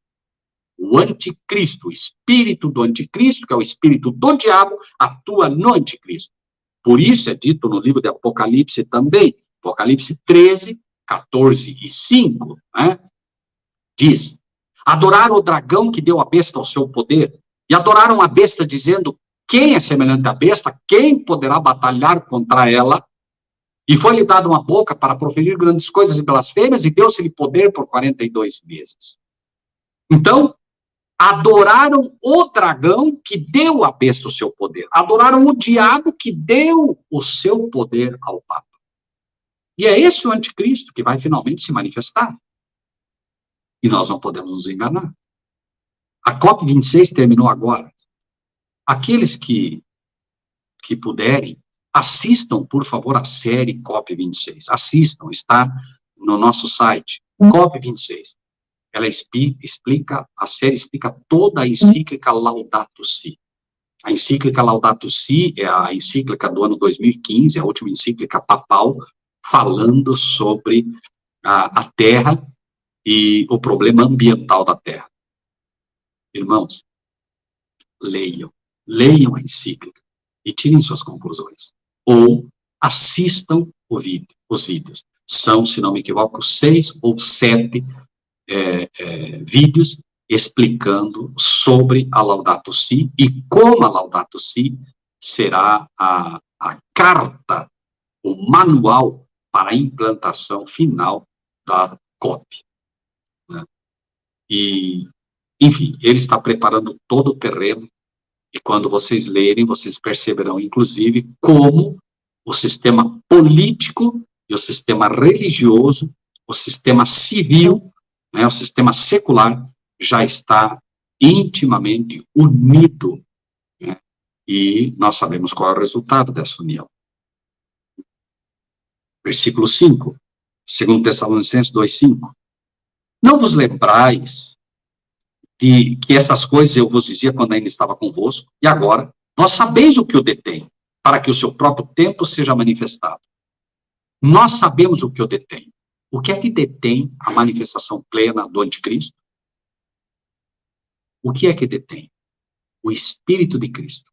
B: O anticristo, o espírito do anticristo, que é o espírito do diabo, atua no anticristo. Por isso é dito no livro de Apocalipse também, Apocalipse 13, 14 e 5, né? Diz, adoraram o dragão que deu a besta ao seu poder, e adoraram a besta dizendo, quem é semelhante à besta, quem poderá batalhar contra ela? E foi-lhe dada uma boca para proferir grandes coisas e blasfêmias, e deu-se-lhe poder por 42 meses. Então, adoraram o dragão que deu à besta o seu poder. Adoraram o diabo que deu o seu poder ao Papa. E é esse o anticristo que vai finalmente se manifestar. E nós não podemos nos enganar. A COP26 terminou agora. Aqueles que puderem, assistam, por favor, a série COP26. Assistam, está no nosso site. COP26. Ela explica, a série explica toda a encíclica Laudato Si. A encíclica Laudato Si é a encíclica do ano 2015, a última encíclica papal, falando sobre a Terra e o problema ambiental da Terra. Irmãos, leiam a encíclica e tirem suas conclusões. Ou assistam os vídeos. São, se não me equivoco, 6 ou 7 vídeos explicando sobre a Laudato Si e como a Laudato Si será a carta, o manual para a implantação final da COP. Né? E, enfim, ele está preparando todo o terreno e quando vocês lerem, vocês perceberão, inclusive, como o sistema político e o sistema religioso, o sistema civil, né, o sistema secular, já está intimamente unido. Né, e nós sabemos qual é o resultado dessa união. Versículo 5, 2 Tessalonicenses 2:5. Não vos lembrais de que essas coisas eu vos dizia quando ainda estava convosco, e agora vós sabeis o que o detém, para que o seu próprio tempo seja manifestado. Nós sabemos o que o detém. O que é que detém a manifestação plena do anticristo? O que é que detém? O Espírito de Cristo.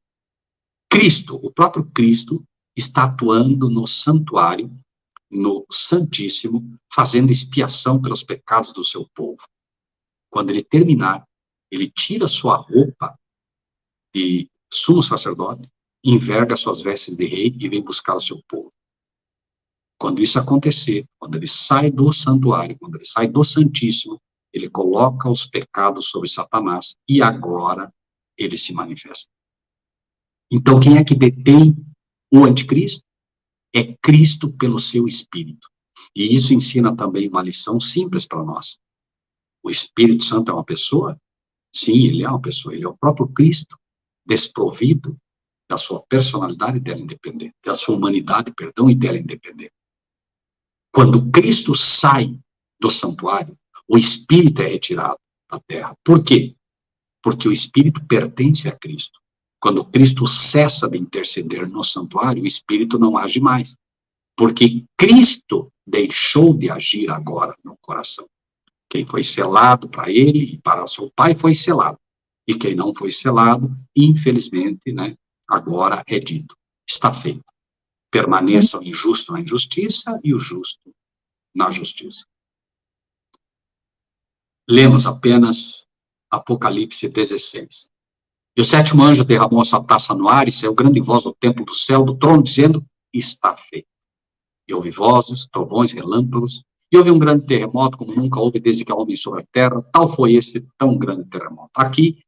B: Cristo, o próprio Cristo, está atuando no santuário, no Santíssimo, fazendo expiação pelos pecados do seu povo. Quando ele terminar, ele tira sua roupa de sumo sacerdote, enverga suas vestes de rei e vem buscar o seu povo. Quando isso acontecer, quando ele sai do santuário, quando ele sai do Santíssimo, ele coloca os pecados sobre Satanás e agora ele se manifesta. Então, quem é que detém o anticristo? É Cristo pelo seu Espírito. E isso ensina também uma lição simples para nós. O Espírito Santo é uma pessoa? Sim, ele é uma pessoa. Ele é o próprio Cristo, desprovido da sua personalidade e dela independente, da sua humanidade, perdão, e dela independente. Quando Cristo sai do santuário, o Espírito é retirado da terra. Por quê? Porque o Espírito pertence a Cristo. Quando Cristo cessa de interceder no santuário, o Espírito não age mais. Porque Cristo deixou de agir agora no coração. Quem foi selado para ele e para seu Pai foi selado. E quem não foi selado, infelizmente, né, agora é dito. Está feito. Permaneça o injusto na injustiça e o justo na justiça. Lemos apenas Apocalipse 16. E o 7º anjo derramou a sua taça no ar e saiu grande voz do templo do céu, do trono, dizendo, está feito. E houve vozes, trovões, relâmpagos, e houve um grande terremoto, como nunca houve desde que há homem sobre a terra, tal foi esse tão grande terremoto. Aqui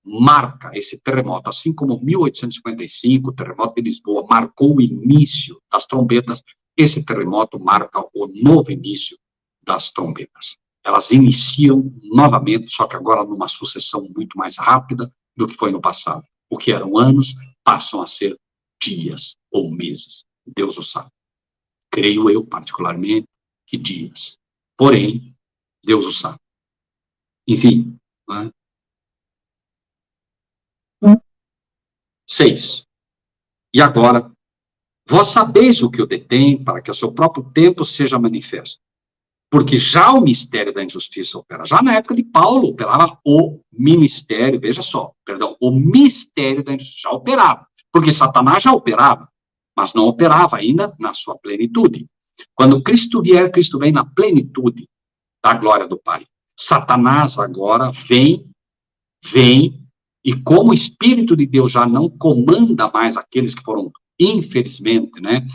B: marca esse terremoto, assim como 1855, o terremoto de Lisboa, marcou o início das trombetas, esse terremoto marca o novo início das trombetas. Elas iniciam novamente, só que agora numa sucessão muito mais rápida do que foi no passado. O que eram anos passam a ser dias ou meses. Deus o sabe. Creio eu, particularmente, que dias. Porém, Deus o sabe. Enfim. Né? 6. E agora, vós sabeis o que o detém, para que o seu próprio tempo seja manifesto. Porque já o mistério da injustiça opera. Já na época de Paulo, operava o ministério, veja só, perdão, o mistério da injustiça já operava. Porque Satanás já operava, mas não operava ainda na sua plenitude. Quando Cristo vier, Cristo vem na plenitude da glória do Pai. Satanás agora vem, e como o Espírito de Deus já não comanda mais aqueles que foram, infelizmente, né,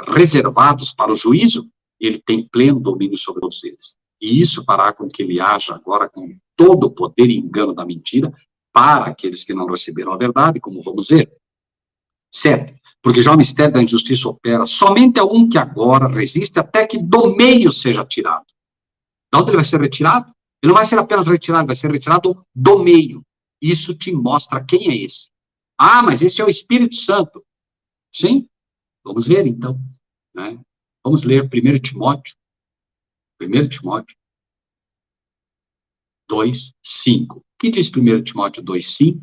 B: reservados para o juízo, ele tem pleno domínio sobre todos eles. E isso fará com que ele haja agora com todo o poder e engano da mentira para aqueles que não receberam a verdade, como vamos ver. 7. Porque já o mistério da injustiça opera somente a um que agora resiste até que do meio seja tirado. De onde ele vai ser retirado? Ele não vai ser apenas retirado, vai ser retirado do meio. Isso te mostra quem é esse. Ah, mas esse é o Espírito Santo. Sim? Vamos ver, então. Né? Vamos ler 1 Timóteo. 1 Timóteo 2:5. O que diz 1 Timóteo 2:5?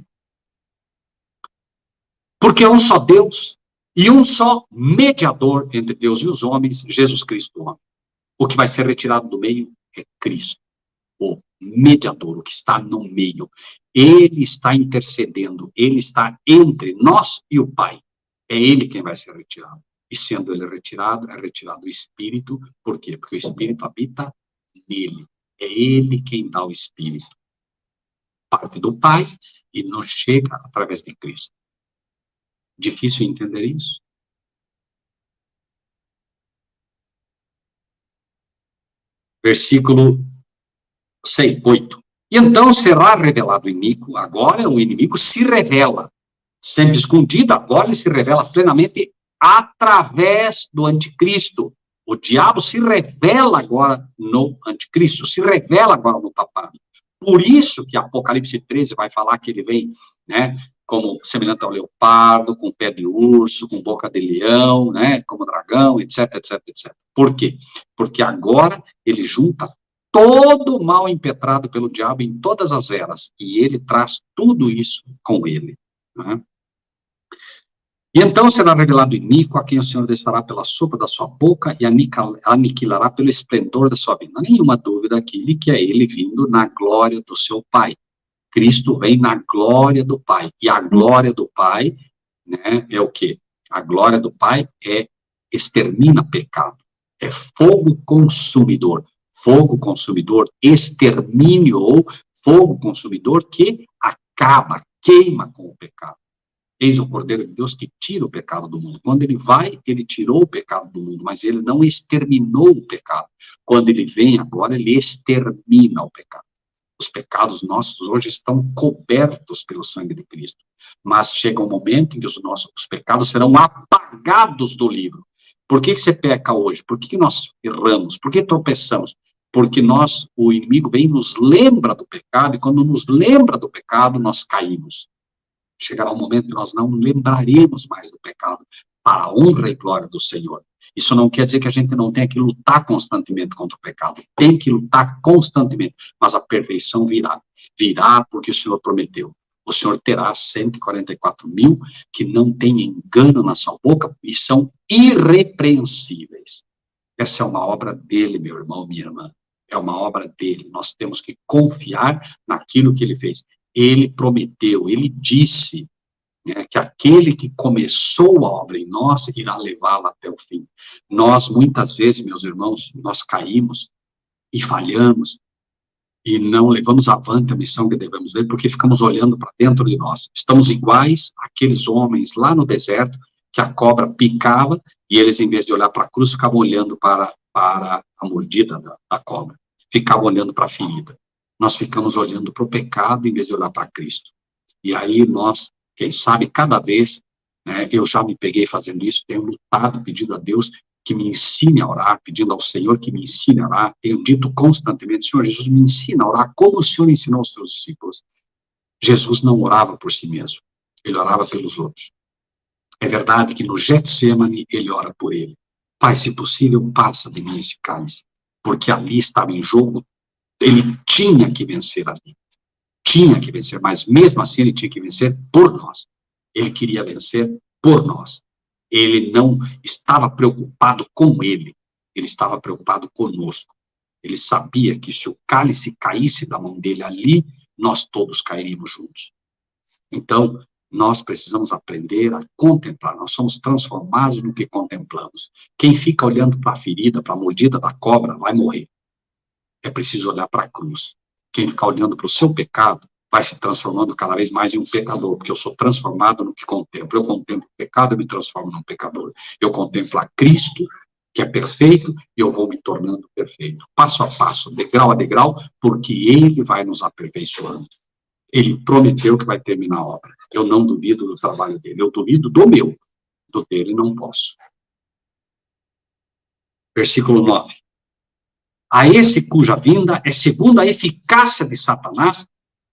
B: Porque é um só Deus e um só mediador entre Deus e os homens, Jesus Cristo, o homem. O que vai ser retirado do meio é Cristo, o mediador, o que está no meio. Ele está intercedendo, ele está entre nós e o Pai. É ele quem vai ser retirado. E sendo ele retirado, é retirado o Espírito. Por quê? Porque o Espírito habita nele. É ele quem dá o Espírito. Parte do Pai e nos chega através de Cristo. Difícil entender isso? Versículo 6, 8. E então será revelado o inimigo. Agora o inimigo se revela. Sempre escondido, agora ele se revela plenamente através do anticristo. O diabo se revela agora no anticristo, se revela agora no papado. Por isso que Apocalipse 13 vai falar que ele vem, né, como semelhante ao leopardo, com pé de urso, com boca de leão, né, como dragão, etc, etc, etc. Por quê? Porque agora ele junta todo o mal impetrado pelo diabo em todas as eras, e ele traz tudo isso com ele. Né? E então será revelado o iníquo, a quem o Senhor desfará pela sopa da sua boca e aniquilará pelo esplendor da sua vinda. Não há nenhuma dúvida aqui que é ele vindo na glória do seu Pai. Cristo vem na glória do Pai. E a glória do Pai, né, é o quê? A glória do Pai extermina pecado. É fogo consumidor. Fogo consumidor, extermínio ou fogo consumidor que acaba, queima com o pecado. Eis o Cordeiro de Deus que tira o pecado do mundo. Quando ele vai, ele tirou o pecado do mundo, mas ele não exterminou o pecado. Quando ele vem agora, ele extermina o pecado. Os pecados nossos hoje estão cobertos pelo sangue de Cristo. Mas chega um momento em que os pecados serão apagados do livro. Por que você peca hoje? Por que nós erramos? Por que tropeçamos? Porque o inimigo vem e nos lembra do pecado, e quando nos lembra do pecado, nós caímos. Chegará um momento que nós não lembraremos mais do pecado, para a honra e glória do Senhor. Isso não quer dizer que a gente não tenha que lutar constantemente contra o pecado. Tem que lutar constantemente, mas a perfeição virá. Virá porque o Senhor prometeu. O Senhor terá 144 mil que não têm engano na sua boca e são irrepreensíveis. Essa é uma obra dele, meu irmão, minha irmã. É uma obra dele. Nós temos que confiar naquilo que ele fez. Ele prometeu, ele disse, né, que aquele que começou a obra em nós irá levá-la até o fim. Nós, muitas vezes, meus irmãos, nós caímos e falhamos e não levamos avante a missão que devemos ver porque ficamos olhando para dentro de nós. Estamos iguais àqueles homens lá no deserto que a cobra picava e eles, em vez de olhar para a cruz, ficavam olhando para a mordida da cobra. Ficavam olhando para a ferida. Nós ficamos olhando para o pecado em vez de olhar para Cristo. E aí nós, quem sabe, cada vez, né, eu já me peguei fazendo isso, tenho lutado, pedindo a Deus que me ensine a orar, pedindo ao Senhor que me ensine a orar, tenho dito constantemente, Senhor Jesus, me ensina a orar como o Senhor ensinou aos seus discípulos. Jesus não orava por si mesmo, ele orava pelos outros. É verdade que no Getsemane ele ora por ele. Pai, se possível, passa de mim esse cálice, porque ali estava em jogo. Ele tinha que vencer ali. Tinha que vencer, mas mesmo assim ele tinha que vencer por nós. Ele queria vencer por nós. Ele não estava preocupado com ele estava preocupado conosco. Ele sabia que se o cálice caísse da mão dele ali, nós todos cairíamos juntos. Então, nós precisamos aprender a contemplar. Nós somos transformados no que contemplamos. Quem fica olhando para a ferida, para a mordida da cobra, vai morrer. É preciso olhar para a cruz. Quem ficar olhando para o seu pecado vai se transformando cada vez mais em um pecador, porque eu sou transformado no que contemplo. Eu contemplo o pecado, eu me transformo num pecador. Eu contemplo a Cristo, que é perfeito, e eu vou me tornando perfeito. Passo a passo, degrau a degrau, porque Ele vai nos aperfeiçoando. Ele prometeu que vai terminar a obra. Eu não duvido do trabalho dele, eu duvido do meu. Do dele não posso. Versículo 9. A esse cuja vinda é segundo a eficácia de Satanás,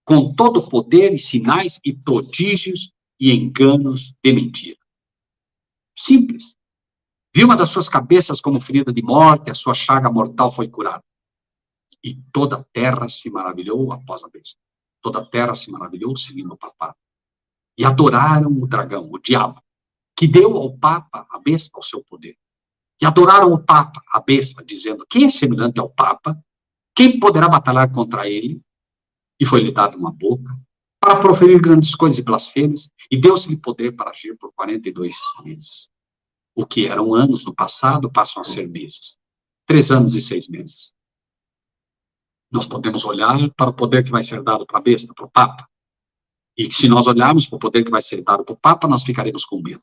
B: com todo o poder e sinais e prodígios e enganos de mentira. Simples. Viu uma das suas cabeças como ferida de morte, a sua chaga mortal foi curada. E toda a terra se maravilhou após a besta. Toda a terra se maravilhou seguindo o papado. e adoraram o dragão, o diabo, que deu ao Papa, a besta, o seu poder. E adoraram o Papa, a besta, dizendo: quem é semelhante ao Papa? Quem poderá batalhar contra ele? E foi-lhe dado uma boca para proferir grandes coisas e blasfêmias, e deu-se-lhe poder para agir por 42 meses. O que eram anos no passado passam a ser meses. 3 anos e 6 meses. Nós podemos olhar para o poder que vai ser dado para a besta, para o Papa. E se nós olharmos para o poder que vai ser dado para o Papa, nós ficaremos com medo.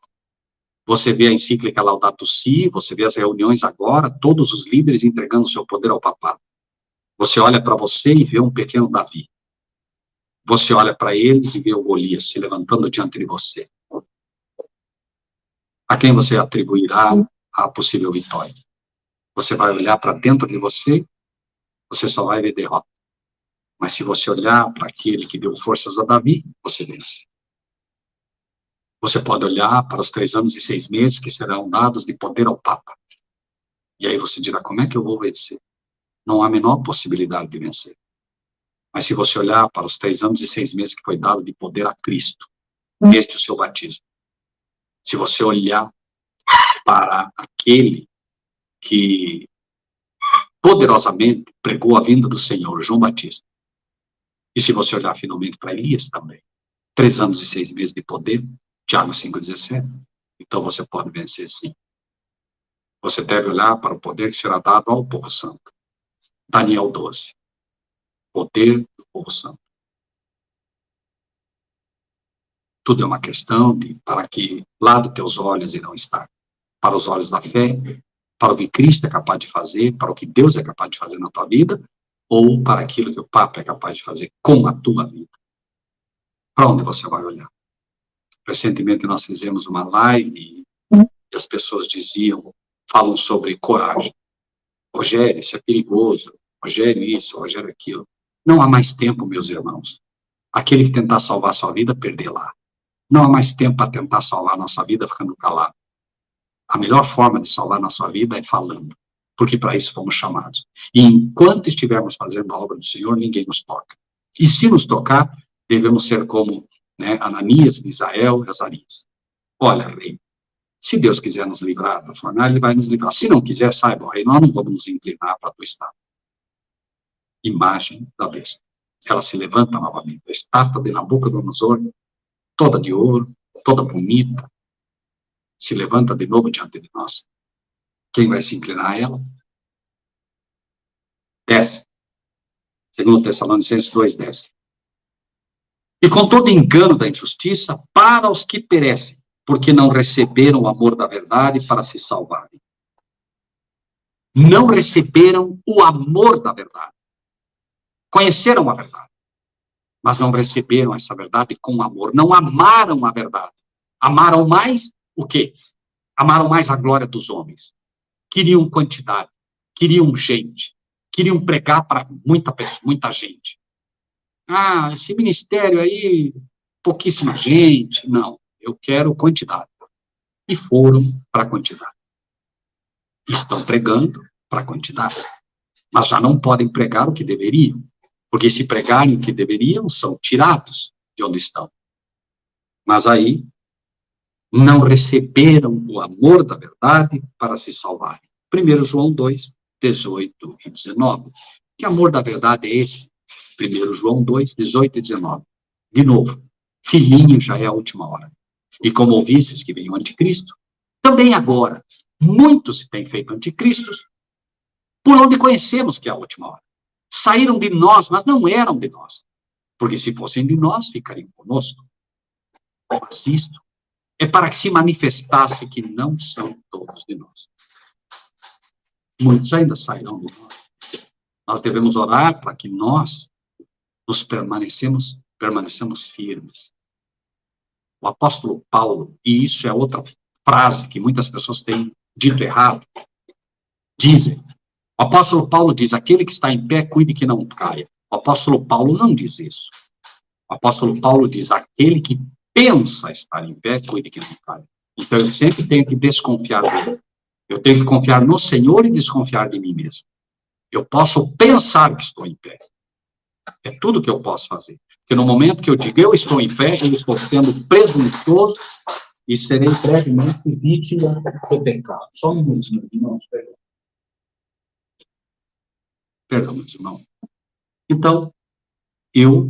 B: Você vê a encíclica Laudato Si, você vê as reuniões agora, todos os líderes entregando seu poder ao papado. Você olha para você e vê um pequeno Davi. Você olha para eles e vê o Golias se levantando diante de você. A quem você atribuirá a possível vitória? Você vai olhar para dentro de você, você só vai ver derrota. Mas se você olhar para aquele que deu forças a Davi, você vence. Você pode olhar para os 3 anos e 6 meses que serão dados de poder ao Papa. E aí você dirá: como é que eu vou vencer? Não há a menor possibilidade de vencer. Mas se você olhar para os 3 anos e 6 meses que foi dado de poder a Cristo, desde o seu batismo, se você olhar para aquele que poderosamente pregou a vinda do Senhor, João Batista, e se você olhar finalmente para Elias também, 3 anos e 6 meses de poder, Tiago 5,17, então você pode vencer sim. Você deve olhar para o poder que será dado ao povo santo. Daniel 12. Poder do povo santo. Tudo é uma questão de para que lado teus olhos irão estar. Para os olhos da fé, para o que Cristo é capaz de fazer, para o que Deus é capaz de fazer na tua vida, ou para aquilo que o Papa é capaz de fazer com a tua vida. Para onde você vai olhar? Recentemente nós fizemos uma live e as pessoas falam sobre coragem. Rogério, isso é perigoso. Rogério isso, Rogério aquilo. Não há mais tempo, meus irmãos. Aquele que tentar salvar sua vida, perderá. Não há mais tempo para tentar salvar a nossa vida ficando calado. A melhor forma de salvar a nossa vida é falando, porque para isso fomos chamados. E enquanto estivermos fazendo a obra do Senhor, ninguém nos toca. E se nos tocar, devemos ser como Ananias, Misael e Azarias. Olha, rei, se Deus quiser nos livrar da fornalha, Ele vai nos livrar. Se não quiser, saiba, rei, nós não vamos nos inclinar para a tua estátua. Imagem da besta. Ela se levanta novamente. A estátua de Nabucodonosor, toda de ouro, toda bonita, se levanta de novo diante de nós. Quem vai se inclinar a ela? 10. 2 Tessalonicenses 2:10. E com todo engano da injustiça, para os que perecem, porque não receberam o amor da verdade para se salvarem. Não receberam o amor da verdade. Conheceram a verdade, mas não receberam essa verdade com amor. Não amaram a verdade. Amaram mais o quê? Amaram mais a glória dos homens. Queriam quantidade, queriam gente, queriam pregar para muita gente. Ah, esse ministério aí, pouquíssima gente. Não, eu quero quantidade. E foram para a quantidade. Estão pregando para a quantidade. Mas já não podem pregar o que deveriam. Porque se pregarem o que deveriam, são tirados de onde estão. Mas aí, não receberam o amor da verdade para se salvarem. 1 João 2, 18 e 19. Que amor da verdade é esse? 1 João 2, 18 e 19. De novo, filhinho, já é a última hora. E como ouvistes que veio o anticristo, também agora, muitos se têm feito anticristos, por onde conhecemos que é a última hora. Saíram de nós, mas não eram de nós. Porque se fossem de nós, ficariam conosco. Mas isto é para que se manifestasse que não são todos de nós. Muitos ainda sairão de nós. Nós devemos orar para que nós nos permanecemos firmes. O apóstolo Paulo, e isso é outra frase que muitas pessoas têm dito errado, dizem, o apóstolo Paulo diz, aquele que está em pé, cuide que não caia. O apóstolo Paulo não diz isso. O apóstolo Paulo diz, aquele que pensa estar em pé, cuide que não caia. Então eu sempre tenho que desconfiar dele. Eu tenho que confiar no Senhor e desconfiar de mim mesmo. Eu posso pensar que estou em pé. É tudo que eu posso fazer. Que no momento que eu digo eu estou em pé, eu estou sendo presunçoso e serei brevemente vítima do pecado. Só um minutinho, irmãos. Perdão, meus irmãos. Então, eu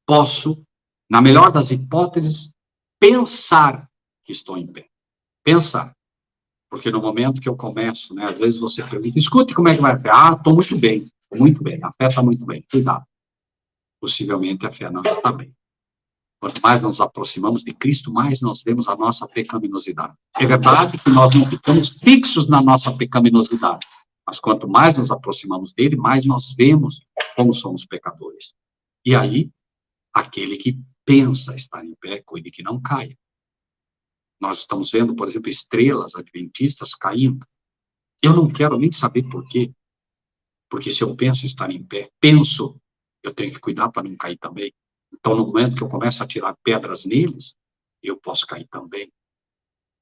B: posso, na melhor das hipóteses, pensar que estou em pé. Pensar. Porque no momento que eu começo, né, às vezes você pergunta, escute como é que vai a fé. Ah, estou muito bem, a fé está muito bem, cuidado. Possivelmente a fé não está bem. Quanto mais nos aproximamos de Cristo, mais nós vemos a nossa pecaminosidade. É verdade que nós não ficamos fixos na nossa pecaminosidade, mas quanto mais nos aproximamos dele, mais nós vemos como somos pecadores. E aí, aquele que pensa estar em pé, cuide que não caia. Nós estamos vendo, por exemplo, estrelas adventistas caindo. Eu não quero nem saber por quê. Porque se eu penso estar em pé, eu tenho que cuidar para não cair também. Então, no momento que eu começo a tirar pedras neles, eu posso cair também.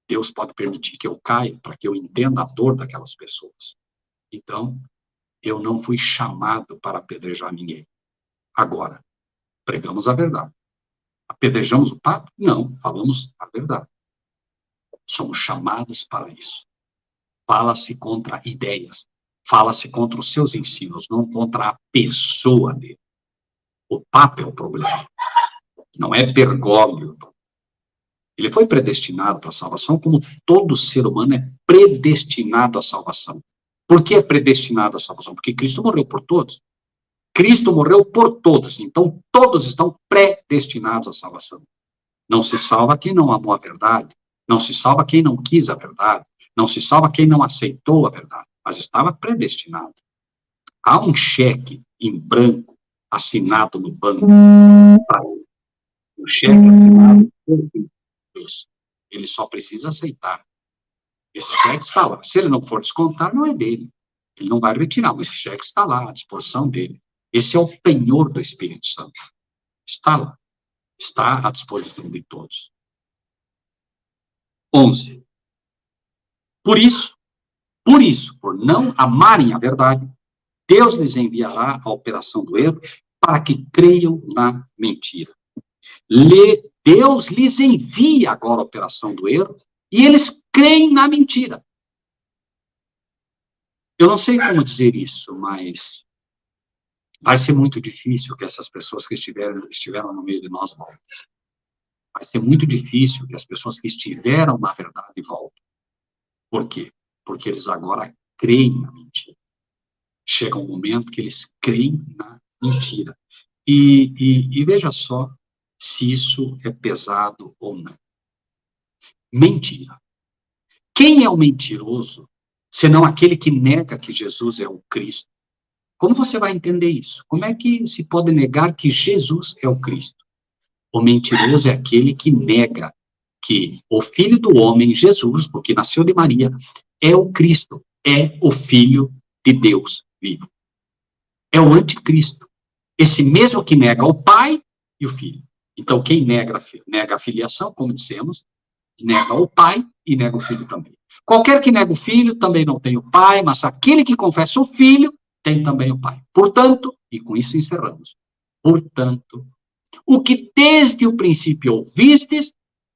B: Deus pode permitir que eu caia para que eu entenda a dor daquelas pessoas. Então, eu não fui chamado para apedrejar ninguém. Agora, pregamos a verdade. Apedrejamos o papo? Não, falamos a verdade. Somos chamados para isso. Fala-se contra ideias. Fala-se contra os seus ensinos, não contra a pessoa dele. O Papa é o problema. Não é Bergoglio. Ele foi predestinado para a salvação, como todo ser humano é predestinado à salvação. Por que é predestinado à salvação? Porque Cristo morreu por todos. Cristo morreu por todos. Então, todos estão predestinados à salvação. Não se salva quem não amou a verdade. Não se salva quem não quis a verdade. Não se salva quem não aceitou a verdade. Mas estava predestinado. Há um cheque em branco assinado no banco para ele. Um cheque assinado por Deus. Ele só precisa aceitar. Esse cheque está lá. Se ele não for descontar, não é dele. Ele não vai retirar, mas o cheque está lá, à disposição dele. Esse é o penhor do Espírito Santo. Está lá. Está à disposição de todos. 11. Por isso, por não amarem a verdade, Deus lhes enviará a operação do erro para que creiam na mentira. Deus lhes envia agora a operação do erro e eles creem na mentira. Eu não sei como dizer isso, mas vai ser muito difícil que essas pessoas que estiveram no meio de nós voltem. Vai ser muito difícil que as pessoas que estiveram na verdade voltem. Por quê? Porque eles agora creem na mentira. Chega um momento que eles creem na mentira. E veja só se isso é pesado ou não. Mentira. Quem é o mentiroso, senão aquele que nega que Jesus é o Cristo? Como você vai entender isso? Como é que se pode negar que Jesus é o Cristo? O mentiroso é aquele que nega que o Filho do Homem, Jesus, porque nasceu de Maria, é o Cristo, é o Filho de Deus vivo. É o anticristo. Esse mesmo que nega o Pai e o Filho. Então, quem nega a filiação, como dissemos, nega o Pai e nega o Filho também. Qualquer que nega o Filho também não tem o Pai, mas aquele que confessa o Filho tem também o Pai. Portanto, e com isso encerramos, portanto, o que desde o princípio ouvistes,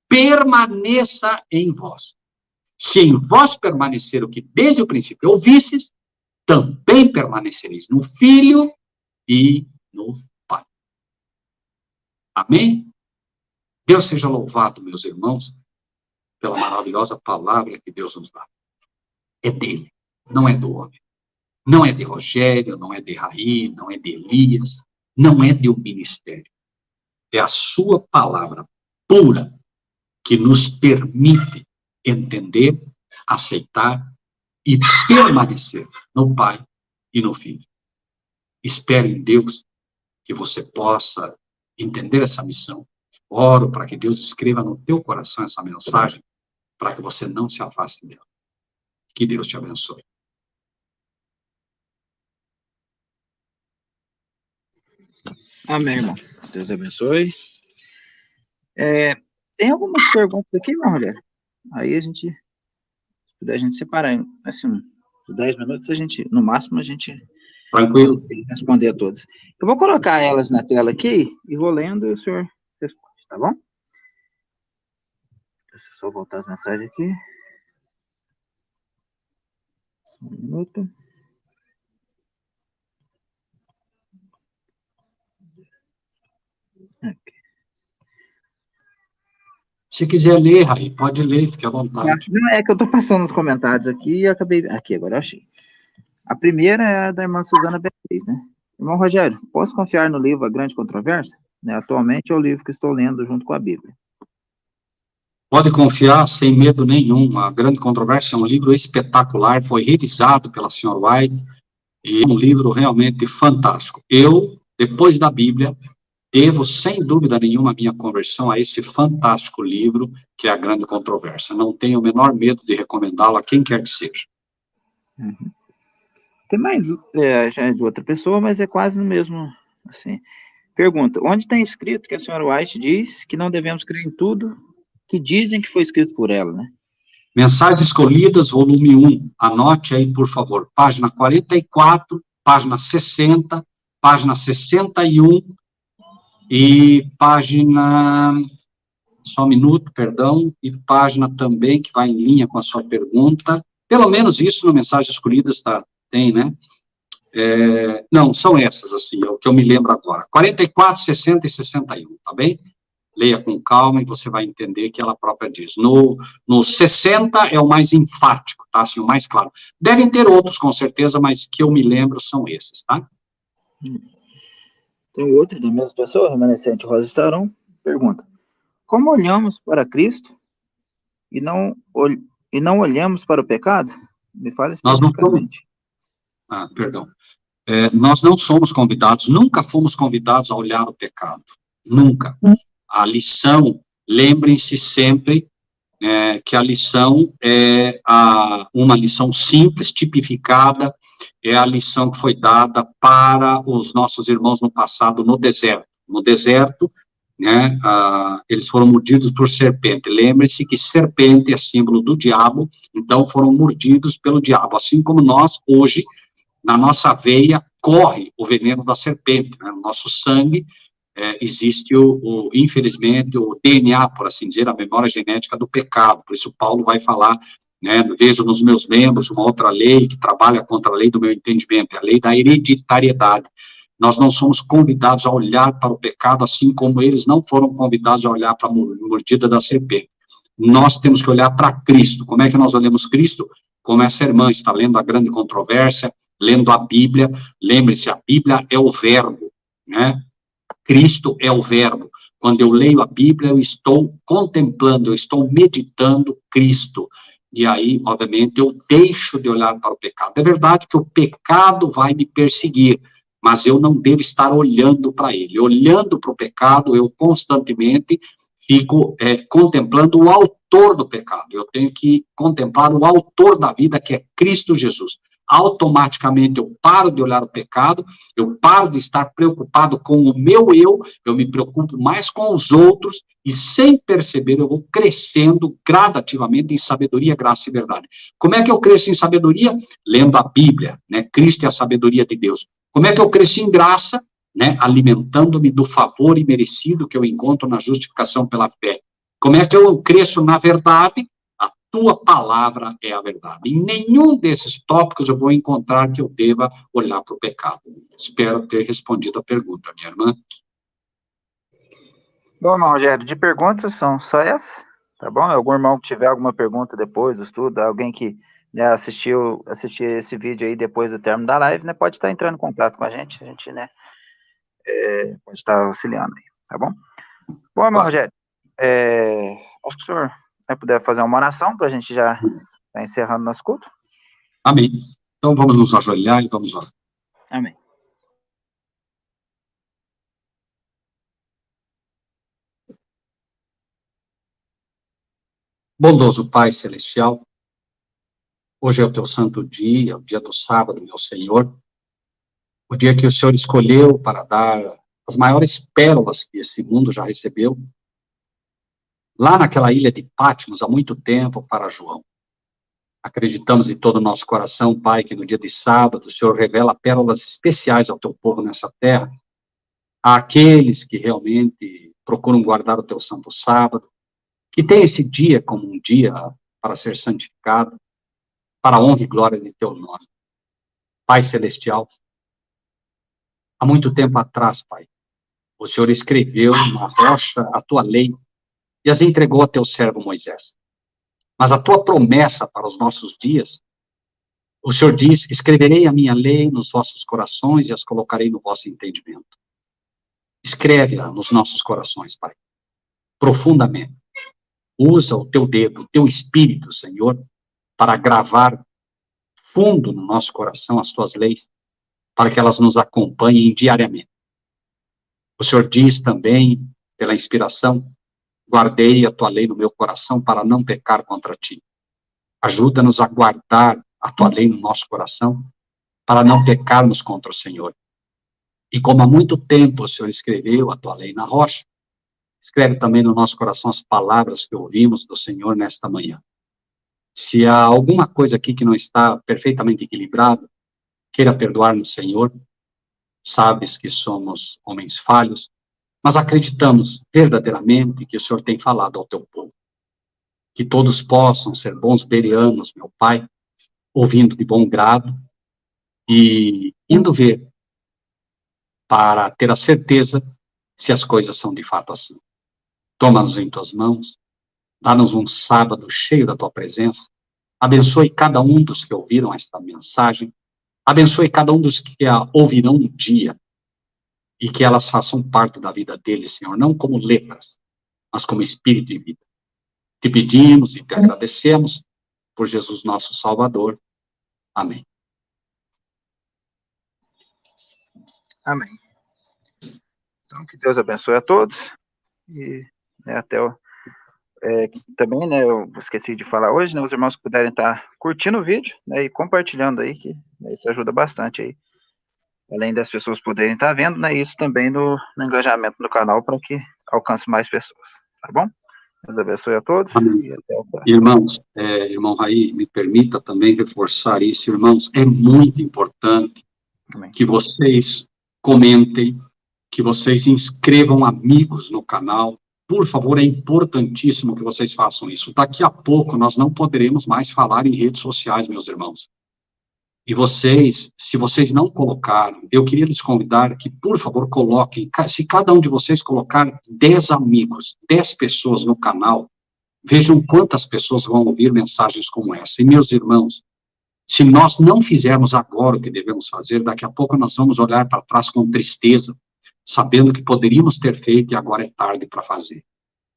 B: permaneça em vós. Se em vós permanecer o que desde o princípio ouvistes, também permanecereis no Filho e no Pai. Amém? Deus seja louvado, meus irmãos, pela maravilhosa palavra que Deus nos dá. É dele, não é do homem. Não é de Rogério, não é de Raí, não é de Elias, não é de um ministério. É a sua palavra pura que nos permite entender, aceitar e permanecer no Pai e no Filho. Espero em Deus que você possa entender essa missão. Oro para que Deus escreva no teu coração essa mensagem, para que você não se afaste dela. Que Deus te abençoe.
A: Amém, irmão. Deus abençoe. Tem algumas perguntas aqui, irmão, Rogério. Aí se puder a gente separar, assim, uns 10 minutos, no máximo, a gente
B: Tranquilo.
A: Responder a todas. Eu vou colocar elas na tela aqui e vou lendo e o senhor responde, tá bom? Deixa eu só voltar as mensagens aqui. Só um minuto. Aqui.
B: Se quiser ler, Raí, pode ler, fique à vontade.
A: Não, é que eu estou passando os comentários aqui e acabei... Aqui, agora eu achei. A primeira é a da irmã Suzana Beatriz, né? Irmão Rogério, posso confiar no livro A Grande Controvérsia? Né, atualmente é o livro que estou lendo junto com a Bíblia.
B: Pode confiar sem medo nenhum. A Grande Controvérsia é um livro espetacular, foi revisado pela senhora White, e é um livro realmente fantástico. Eu, depois da Bíblia, devo, sem dúvida nenhuma, a minha conversão a esse fantástico livro, que é A Grande Controvérsia. Não tenho o menor medo de recomendá-lo a quem quer que seja.
A: Uhum. Tem mais, já é de outra pessoa, mas é quase no mesmo, assim. Pergunta, onde está escrito que a senhora White diz que não devemos crer em tudo que dizem que foi escrito por ela, né?
B: Mensagens Escolhidas, volume 1. Anote aí, por favor. Página 44, página 60, página 61 e página... Só um minuto, perdão. E página também que vai em linha com a sua pergunta. Pelo menos isso no Mensagens Escolhidas tem, né? Não, são essas, assim, é o que eu me lembro agora. 44, 60 e 61, tá bem? Leia com calma e você vai entender que ela própria diz. No 60 é o mais enfático, tá? Assim, o mais claro. Devem ter outros, com certeza, mas que eu me lembro são esses, tá?
A: Tem outro da mesma pessoa, remanescente Rosa Estarão, pergunta, como olhamos para Cristo e não olhamos para o pecado? Me fala especificamente.
B: Perdão. Nós não somos convidados, nunca fomos convidados a olhar o pecado. Nunca. A lição, lembrem-se sempre que a lição é uma lição simples, tipificada, é a lição que foi dada para os nossos irmãos no passado no deserto. No deserto, né, eles foram mordidos por serpente. Lembre-se que serpente é símbolo do diabo, então foram mordidos pelo diabo. Assim como nós, hoje, na nossa veia, corre o veneno da serpente, né? No nosso sangue existe, infelizmente, o DNA, por assim dizer, a memória genética do pecado. Por isso, Paulo vai falar, né, vejo nos meus membros uma outra lei que trabalha contra a lei do meu entendimento, é a lei da hereditariedade. Nós não somos convidados a olhar para o pecado, assim como eles não foram convidados a olhar para a mordida da serpente. Nós temos que olhar para Cristo. Como é que nós olhamos Cristo? Como essa irmã está lendo A Grande Controvérsia, lendo a Bíblia. Lembre-se, a Bíblia é o verbo, né? Cristo é o verbo. Quando eu leio a Bíblia, eu estou contemplando, eu estou meditando Cristo. E aí, obviamente, eu deixo de olhar para o pecado. É verdade que o pecado vai me perseguir, mas eu não devo estar olhando para ele. Olhando para o pecado, eu constantemente fico contemplando o autor do pecado. Eu tenho que contemplar o autor da vida, que é Cristo Jesus. Automaticamente eu paro de olhar o pecado, eu paro de estar preocupado com o meu eu me preocupo mais com os outros, e sem perceber eu vou crescendo gradativamente em sabedoria, graça e verdade. Como é que eu cresço em sabedoria? Lendo a Bíblia, né? Cristo é a sabedoria de Deus. Como é que eu cresci em graça? Né? Alimentando-me do favor imerecido que eu encontro na justificação pela fé. Como é que eu cresço na verdade? Tua palavra é a verdade. Em nenhum desses tópicos eu vou encontrar que eu deva olhar para o pecado. Espero ter respondido a pergunta, minha irmã.
A: Bom, irmão Rogério, de perguntas são só essas, tá bom? Algum irmão que tiver alguma pergunta depois do estudo, alguém que assistiu esse vídeo aí depois do término da live, né, pode estar entrando em contato com a gente, né, pode estar auxiliando aí, tá bom? Bom, irmão Rogério, acho que o senhor vai poder fazer uma oração para a gente já estar encerrando nosso culto.
B: Amém. Então vamos nos ajoelhar e vamos orar.
A: Amém.
B: Bondoso Pai Celestial, hoje é o teu santo dia, o dia do sábado, meu Senhor, o dia que o Senhor escolheu para dar as maiores pérolas que esse mundo já recebeu, lá naquela ilha de Patmos, há muito tempo, para João. Acreditamos em todo o nosso coração, Pai, que no dia de sábado o Senhor revela pérolas especiais ao teu povo nessa terra, àqueles que realmente procuram guardar o teu santo sábado, que tem esse dia como um dia para ser santificado, para a honra e glória de teu nome. Pai Celestial, há muito tempo atrás, Pai, o Senhor escreveu na rocha a tua lei e as entregou a teu servo Moisés. Mas a tua promessa para os nossos dias, o Senhor diz: escreverei a minha lei nos vossos corações e as colocarei no vosso entendimento. Escreve-a nos nossos corações, Pai, profundamente. Usa o teu dedo, o teu espírito, Senhor, para gravar fundo no nosso coração as tuas leis, para que elas nos acompanhem diariamente. O Senhor diz também, pela inspiração: guardei a tua lei no meu coração para não pecar contra ti. Ajuda-nos a guardar a tua lei no nosso coração para não pecarmos contra o Senhor. E como há muito tempo o Senhor escreveu a tua lei na rocha, escreve também no nosso coração as palavras que ouvimos do Senhor nesta manhã. Se há alguma coisa aqui que não está perfeitamente equilibrada, queira perdoar-nos, Senhor. Sabes que somos homens falhos, mas acreditamos verdadeiramente que o Senhor tem falado ao teu povo. Que todos possam ser bons bereanos, meu Pai, ouvindo de bom grado e indo ver para ter a certeza se as coisas são de fato assim. Toma-nos em tuas mãos, dá-nos um sábado cheio da tua presença, abençoe cada um dos que ouviram esta mensagem, abençoe cada um dos que a ouvirão um dia, e que elas façam parte da vida deles, Senhor, não como letras, mas como espírito de vida. Te pedimos e te agradecemos por Jesus nosso Salvador. Amém.
A: Amém. Então, que Deus abençoe a todos. E até o... também, né, eu esqueci de falar hoje, né, os irmãos que puderem estar curtindo o vídeo, né, e compartilhando aí, que isso ajuda bastante aí. Além das pessoas poderem estar vendo, né, isso também no engajamento do canal para que alcance mais pessoas. Tá bom? Deus abençoe a todos.
B: Amém.
A: E até o próximo.
B: Irmãos, irmão Raí, me permita também reforçar isso, irmãos, é muito importante
A: Amém.
B: que vocês comentem, que vocês inscrevam amigos no canal. Por favor, é importantíssimo que vocês façam isso. Daqui a pouco nós não poderemos mais falar em redes sociais, meus irmãos. E vocês, se vocês não colocaram, eu queria lhes convidar que, por favor, coloquem, se cada um de vocês colocar 10 amigos, 10 pessoas no canal, vejam quantas pessoas vão ouvir mensagens como essa. E, meus irmãos, se nós não fizermos agora o que devemos fazer, daqui a pouco nós vamos olhar para trás com tristeza, sabendo que poderíamos ter feito e agora é tarde para fazer.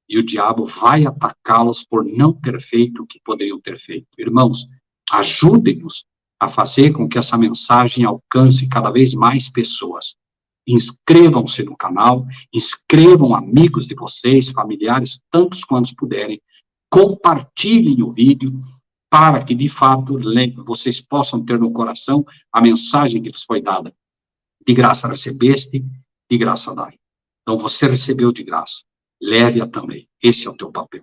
B: E o diabo vai atacá-los por não ter feito o que poderiam ter feito. Irmãos, ajudem-nos a fazer com que essa mensagem alcance cada vez mais pessoas. Inscrevam-se no canal, inscrevam amigos de vocês, familiares, tantos quantos puderem, compartilhem o vídeo, para que, de fato, vocês possam ter no coração a mensagem que lhes foi dada. De graça recebeste, de graça dai. Então, você recebeu de graça, leve-a também. Esse é o teu papel.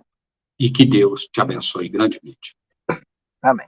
B: E que Deus te abençoe grandemente.
A: Amém.